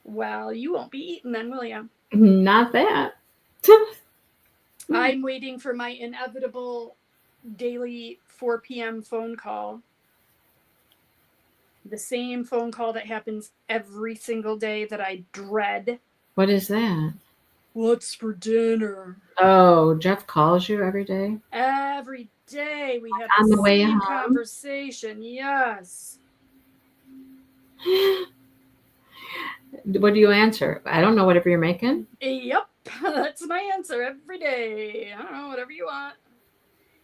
Well, you won't be eating then, will you? Not that. I'm waiting for my inevitable daily 4 p.m. phone call. The same phone call that happens every single day that I dread. What is that? What's for dinner? Oh, Jeff calls you every day? Every day we have on the way same home? Conversation. Yes. What do you answer? I don't know, whatever you're making? Yep. That's my answer every day. I don't know, whatever you want.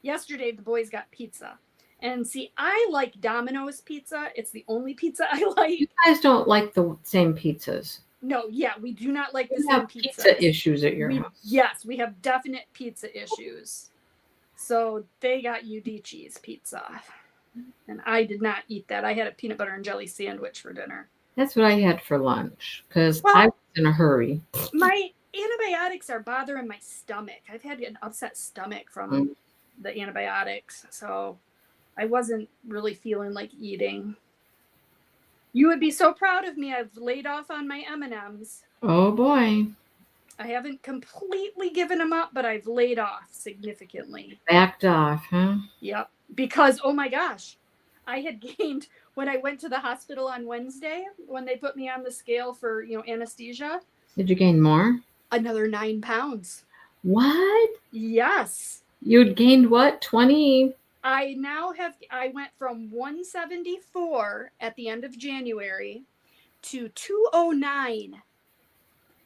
Yesterday, the boys got pizza. And see, I like Domino's pizza. It's the only pizza I like. You guys don't like the same pizzas. No, yeah, we do not like the You same have pizza. pizza issues at your house. Yes, we have definite pizza issues. So they got Udici's pizza. And I did not eat that. I had a peanut butter and jelly sandwich for dinner. That's what I had for lunch because Well, I was in a hurry. My antibiotics are bothering my stomach. I've had an upset stomach from the antibiotics, so I wasn't really feeling like eating. You would be so proud of me. I've laid off on my M&Ms. Oh boy. I haven't completely given them up, but I've laid off significantly. Backed off, huh? Yep. Because, oh my gosh, I had gained, when I went to the hospital on Wednesday, when they put me on the scale for, anesthesia. Did you gain more? Another 9 pounds. What? Yes. You'd gained what? 20? I went from 174 at the end of January to 209.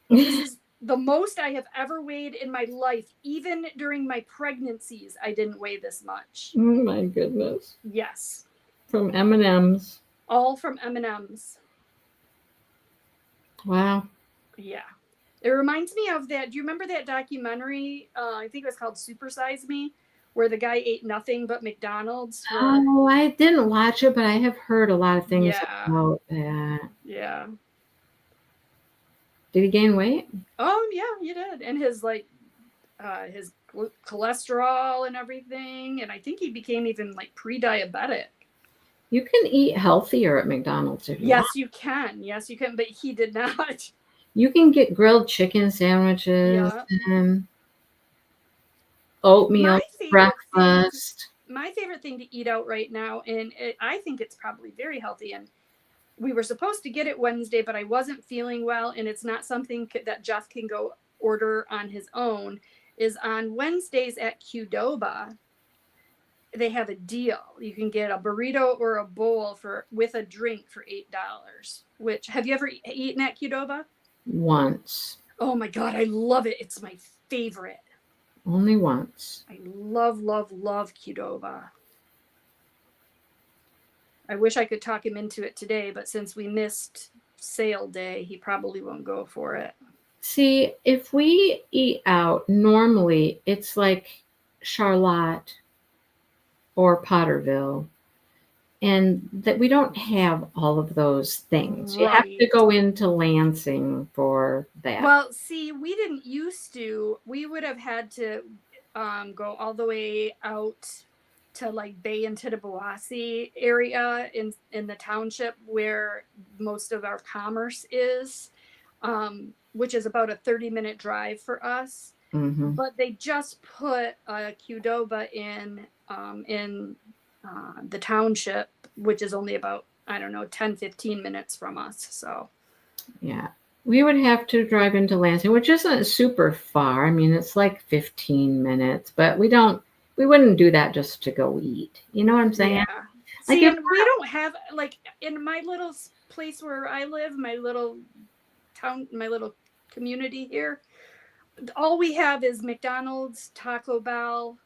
This is the most I have ever weighed in my life. Even during my pregnancies, I didn't weigh this much. Oh my goodness. Yes. From M&Ms. All from M&Ms. Wow. Yeah. It reminds me of that. Do you remember that documentary? I think it was called Super Size Me, where the guy ate nothing but McDonald's. Oh, I didn't watch it, but I have heard a lot of things Yeah. about that. Yeah. Did he gain weight? Oh yeah, you did. And his his cholesterol and everything, and I think he became even like pre-diabetic. You can eat healthier at McDonald's if you want. You can. Yes, you can, but he did not. You can get grilled chicken sandwiches and oatmeal breakfast. My favorite thing to eat out right now, and I think it's probably very healthy, and we were supposed to get it Wednesday, but I wasn't feeling well, and it's not something that Jeff can go order on his own, is on Wednesdays at Qdoba. They have a deal. You can get a burrito or a bowl with a drink for $8. Which, have you ever eaten at Qdoba? Once. Oh my God, I love it. It's my favorite. Only once. I love, love, love Qdoba. I wish I could talk him into it today, but since we missed sale day, he probably won't go for it. See, if we eat out, normally it's like Charlotte or Potterville, and that we don't have all of those things. Right. You have to go into Lansing for that. Well, see, we didn't used to. We would have had to go all the way out to like Bay and Tittabawassee area in the township where most of our commerce is, which is about a 30-minute drive for us. Mm-hmm. But they just put a Qdoba in the township, which is only about, 10-15 minutes from us. So yeah, we would have to drive into Lansing, which isn't super far. I mean, it's like 15 minutes, but we wouldn't do that just to go eat. You know what I'm saying? Yeah. See, and we don't have, like, in my little place where I live, my little town, my little community here, all we have is McDonald's, Taco Bell,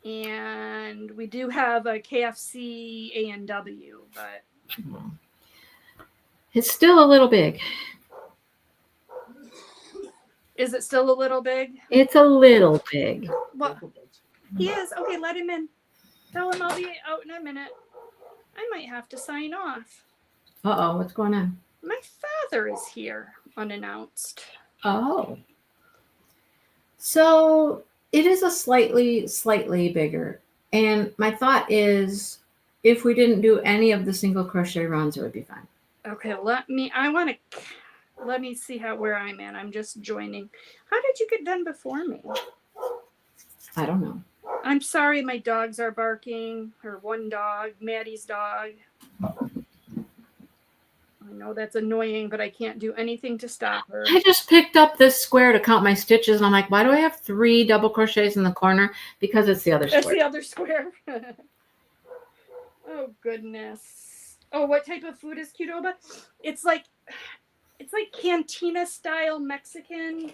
and we do have a KFC, A&W, but it's still a little big. Is it still a little big? It's a little big. What? He is. Okay, let him in. Tell him I'll be out in a minute. I might have to sign off. Uh-oh, what's going on? My father is here, unannounced. Oh. So it is a slightly bigger. And my thought is, if we didn't do any of the single crochet runs, it would be fine. Okay, let me see where I'm at. I'm just joining. How did you get done before me? I don't know. I'm sorry, my dogs are barking. Her one dog, Maddie's dog. I know that's annoying, but I can't do anything to stop her. I just picked up this square to count my stitches, and I'm like, why do I have 3 double crochets in the corner? Because it's the other square. It's the other square. Oh, goodness. Oh, what type of food is Qdoba? It's like cantina style Mexican.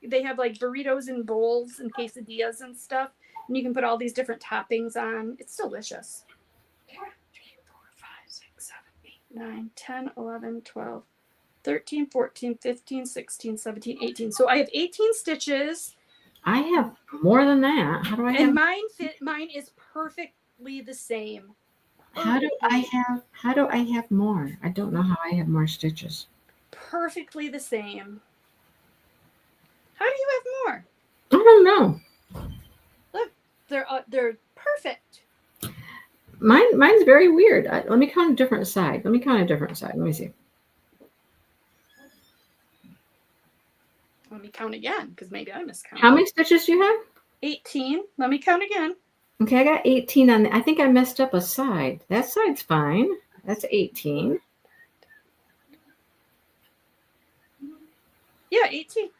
They have like burritos and bowls and quesadillas and stuff. And you can put all these different toppings on. It's delicious. 3, 4, 5, 6, 7, 8, 9, 10, 11, 12, 13, 14, 15, 16, 17, 18. So I have 18 stitches. I have more than that. How do I And have? mine is perfectly the same. How do I have more? I don't know how I have more stitches. Perfectly the same. How do you have more? I don't know. Look, they're perfect. Mine's very weird. Let me count a different side. Let me see. Let me count again because maybe I miscounted. How many stitches do you have? 18. Let me count again. Okay, I got 18 on I think I messed up a side. That side's fine. That's 18. Yeah, 18.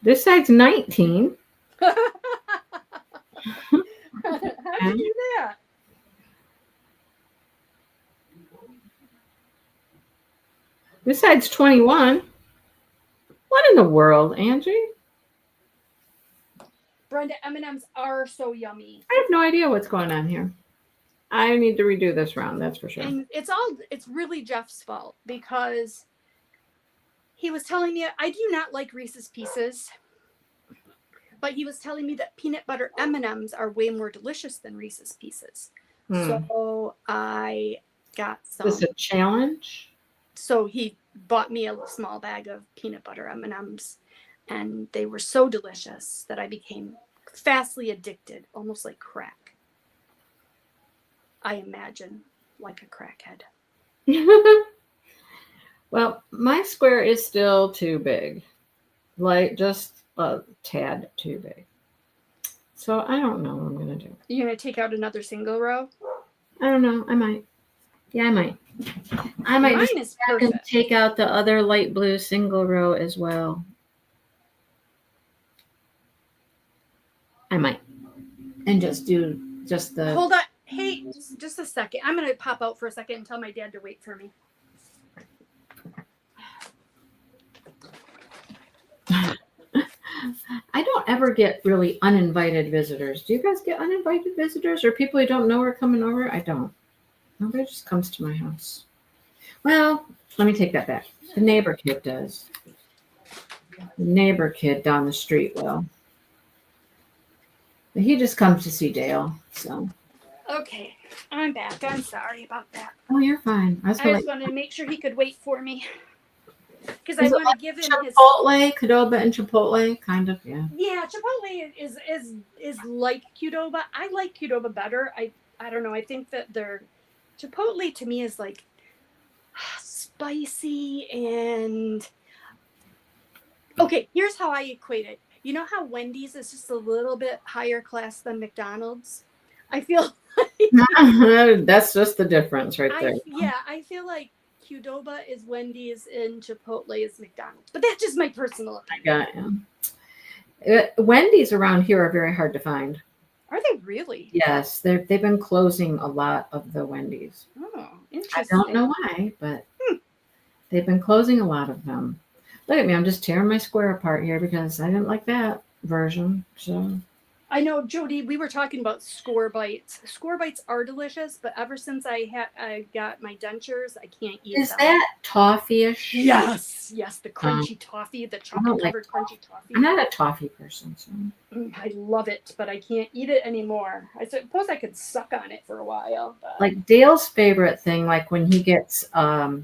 This side's 19. How'd you do that? This side's 21. What in the world, Angie? Brenda, M&Ms are so yummy. I have no idea what's going on here. I need to redo this round, that's for sure. And it's really Jeff's fault because he was telling me I do not like Reese's Pieces, but he was telling me that peanut butter M&Ms are way more delicious than Reese's Pieces. So I got some. Is this a challenge? So he bought me a small bag of peanut butter M&Ms, and they were so delicious that I became fastly addicted, almost like crack. I imagine, like a crackhead. Well, my square is still too big, like just a tad too big. So I don't know what I'm going to do. You're going to take out another single row? I don't know. I might. Yeah, I might. I might Mine just is perfect. take out the other light blue single row as well. I might. And just do just the... Hold on. Hey, just a second. I'm going to pop out for a second and tell my dad to wait for me. I don't ever get really uninvited visitors. Do you guys get uninvited visitors or people you don't know are coming over? I don't. Nobody just comes to my house. Well, let me take that back. The neighbor kid does. The neighbor kid down the street will. But he just comes to see Dale. So. Okay, I'm back. I'm sorry about that. Oh, you're fine. I just wanted to make sure he could wait for me. Because I want to give him his Chipotle, Qdoba and Chipotle, kind of, yeah. Yeah, Chipotle is like Qdoba. I like Qdoba better. I don't know. I think that their Chipotle to me is like spicy and okay. Here's how I equate it. You know how Wendy's is just a little bit higher class than McDonald's? I feel like that's just the difference right there. I feel like Qdoba is Wendy's and Chipotle is McDonald's. But that's just my personal opinion. I got you. Wendy's around here are very hard to find. Are they really? Yes, they've been closing a lot of the Wendy's. Oh, interesting. I don't know why, but they've been closing a lot of them. Look at me, I'm just tearing my square apart here because I didn't like that version. So I know, Jody, we were talking about score bites. Score bites are delicious, but ever since I got my dentures, I can't eat them. Is that toffee-ish? Yes, the crunchy toffee, the chocolate-covered crunchy toffee. I'm not a toffee person, so I love it, but I can't eat it anymore. I suppose I could suck on it for a while. But... Like Dale's favorite thing, like when he gets a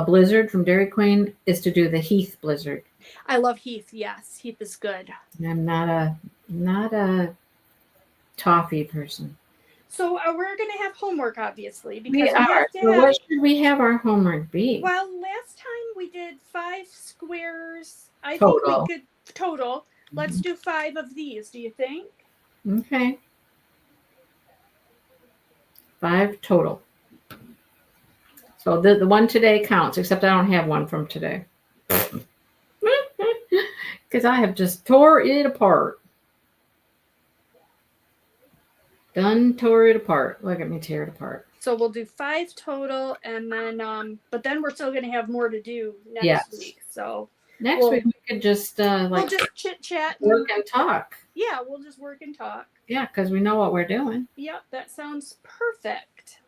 Blizzard from Dairy Queen, is to do the Heath Blizzard. I love Heath. Yes, Heath is good. I'm not a toffee person. So we're going to have homework, obviously, because we are. So what should we have our homework be? Well, last time we did 5 squares. I total. think we could total. Let's do 5 of these. Do you think? Okay. 5 total. So the one today counts, except I don't have one from today. Because I have just tore it apart. Done tore it apart. Look at me tear it apart. So we'll do 5 total, and then but then we're still going to have more to do next week. So Next week we could just we'll like just chit chat. work and talk. Yeah, we'll just work and talk. Yeah, because we know what we're doing. Yep, that sounds perfect.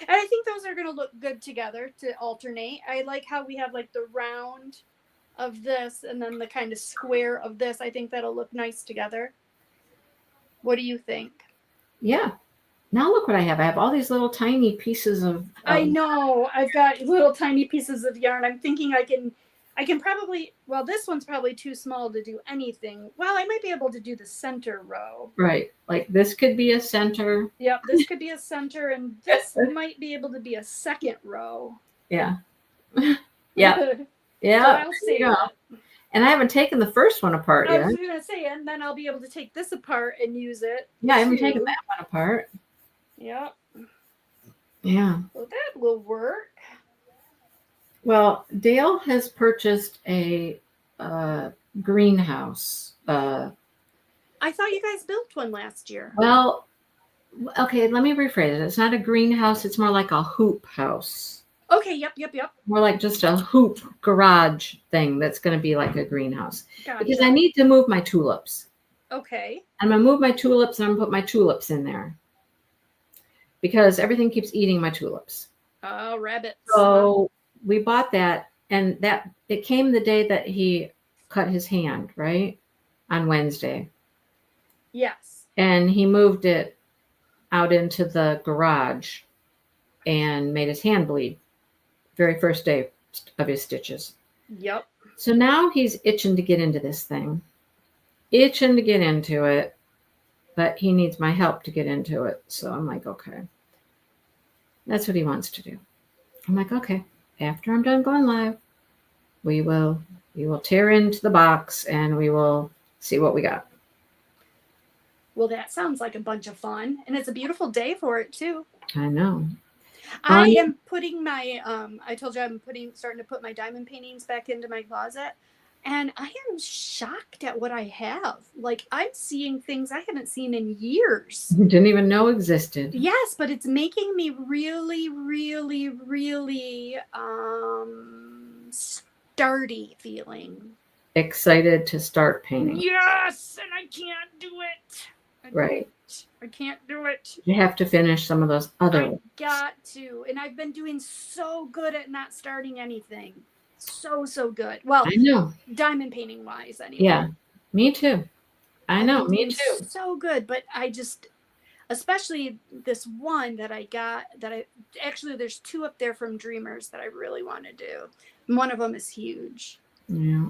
And I think those are going to look good together to alternate. I like how we have like the round of this and then the kind of square of this. I think that'll look nice together. What do you think? Yeah. Now look what I have. I have all these little tiny pieces of I know. I've got little tiny pieces of yarn. I'm thinking I can probably, well, this one's probably too small to do anything. Well, I might be able to do the center row. Right. Like this could be a center. Yep, this could be a center, and this might be able to be a second row. Yeah. Yeah. Yeah. So I'll save it. And I haven't taken the first one apart yet. I was going to say, and then I'll be able to take this apart and use it. Yeah, I haven't taken that one apart. Yep. Yeah. Well, that will work. Well, Dale has purchased a greenhouse. I thought you guys built one last year. Well, okay, let me rephrase it. It's not a greenhouse. It's more like a hoop house. Okay, yep. More like just a hoop garage thing that's going to be like a greenhouse. Gotcha. Because I need to move my tulips. Okay. I'm going to move my tulips and I'm going to put my tulips in there. Because everything keeps eating my tulips. Oh, rabbits. So we bought that, and that it came the day that he cut his hand, right? On Wednesday. Yes. And he moved it out into the garage and made his hand bleed. Very first day of his stitches. Yep. So now he's itching to get into this thing. Itching to get into it. But he needs my help to get into it. So I'm like, okay. That's what he wants to do. I'm like, okay. After I'm done going live, we will tear into the box and we will see what we got. Well, that sounds like a bunch of fun. And it's a beautiful day for it, too. I know. I am putting my, I told you I'm starting to put my diamond paintings back into my closet. And I am shocked at what I have. Like, I'm seeing things I haven't seen in years. You didn't even know existed. Yes, but it's making me really, really, really starty feeling. Excited to start painting. Yes, and I can't do it. Right. I can't do it. You have to finish some of those other ones. I got to. And I've been doing so good at not starting anything. So good. Well, I know. Diamond painting wise, anyway. Yeah, me too. I know, me too. So good, but I just, especially this one that I got, actually there's two up there from Dreamers that I really want to do. One of them is huge. Yeah.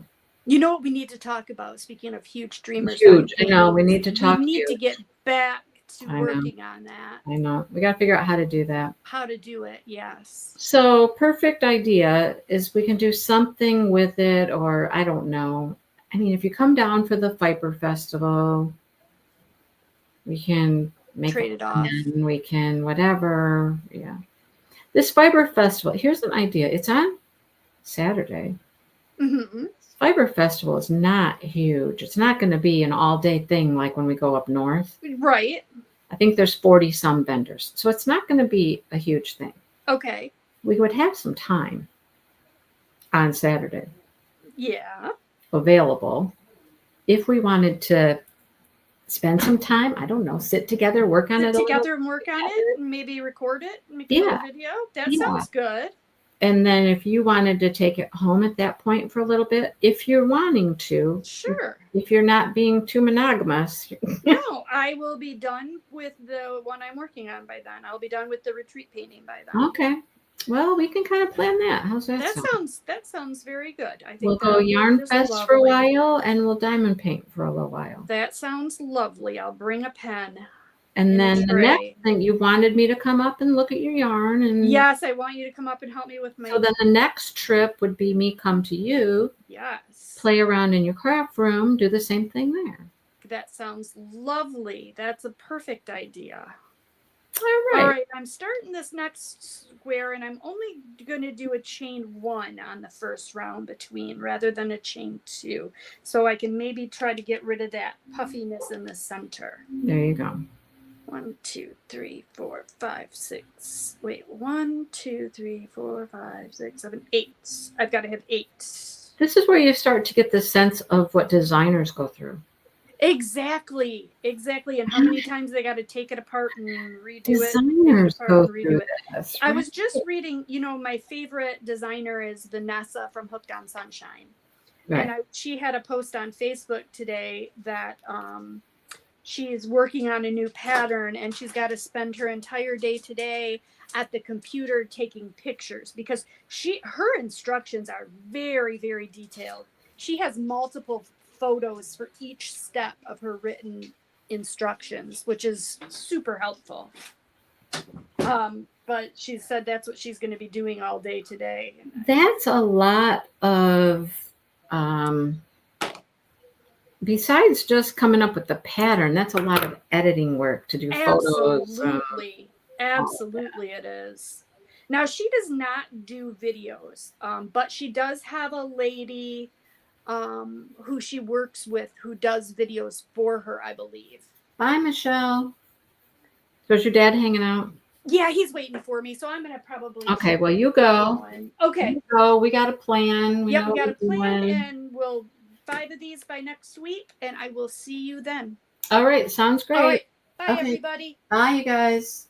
You know what we need to talk about? Speaking of huge Dreamers. Huge. I know. We need to talk. We need to get back to working on that. I know. We got to figure out how to do that. How to do it, yes. So perfect idea is we can do something with it, or I don't know. I mean, if you come down for the Fiber Festival, we can make trade it off. And we can whatever. Yeah. This Fiber Festival, here's an idea. It's on Saturday. Mm-hmm. Fiber Festival is not huge. It's not going to be an all-day thing like when we go up north. Right. I think there's 40 some vendors. So it's not going to be a huge thing. Okay. We would have some time on Saturday. Yeah. Available. If we wanted to spend some time, I don't know, sit together, work on it. Sit together and work on it, and maybe record it, make a little video. That sounds good. And then if you wanted to take it home at that point for a little bit, if you're wanting to. Sure. If you're not being too monogamous. No, I will be done with the one I'm working on by then. I'll be done with the retreat painting by then. Okay. Well, we can kind of plan that. How's that sound? That sounds very good. I think we'll go Yarn Fest for a while and we'll diamond paint for a little while. That sounds lovely. I'll bring a pen. And then the next thing, you wanted me to come up and look at your yarn. And yes, I want you to come up and help me with my... So then the next trip would be me come to you. Yes. Play around in your craft room, do the same thing there. That sounds lovely. That's a perfect idea. All right. I'm starting this next square, and I'm only going to do a chain 1 on the first round between rather than a chain 2. So I can maybe try to get rid of that puffiness in the center. There you go. 1, 2, 3, 4, 5, 6. Wait, 1, 2, 3, 4, 5, 6, 7, 8. I've got to have 8. This is where you start to get the sense of what designers go through. Exactly. And how many times they got to take it apart and redo Designers it. go through this. I Right? was just reading, my favorite designer is Vanessa from Hooked on Sunshine. Right. And she had a post on Facebook today that she is working on a new pattern and she's got to spend her entire day today at the computer taking pictures because her instructions are very, very detailed. She has multiple photos for each step of her written instructions, which is super helpful. But she said that's what she's going to be doing all day today. That's a lot of besides just coming up with the pattern, that's a lot of editing work to do photos. Absolutely it is. Now, she does not do videos, but she does have a lady who she works with who does videos for her, I believe. Bye, Michelle. So is your dad hanging out? Yeah, he's waiting for me, so I'm going to probably... Okay, well, you go. Okay. You go. We got a plan. We got a plan, and we'll 5 of these by next week, and I will see you then. All right, sounds great. All right. Bye, everybody. Bye, you guys.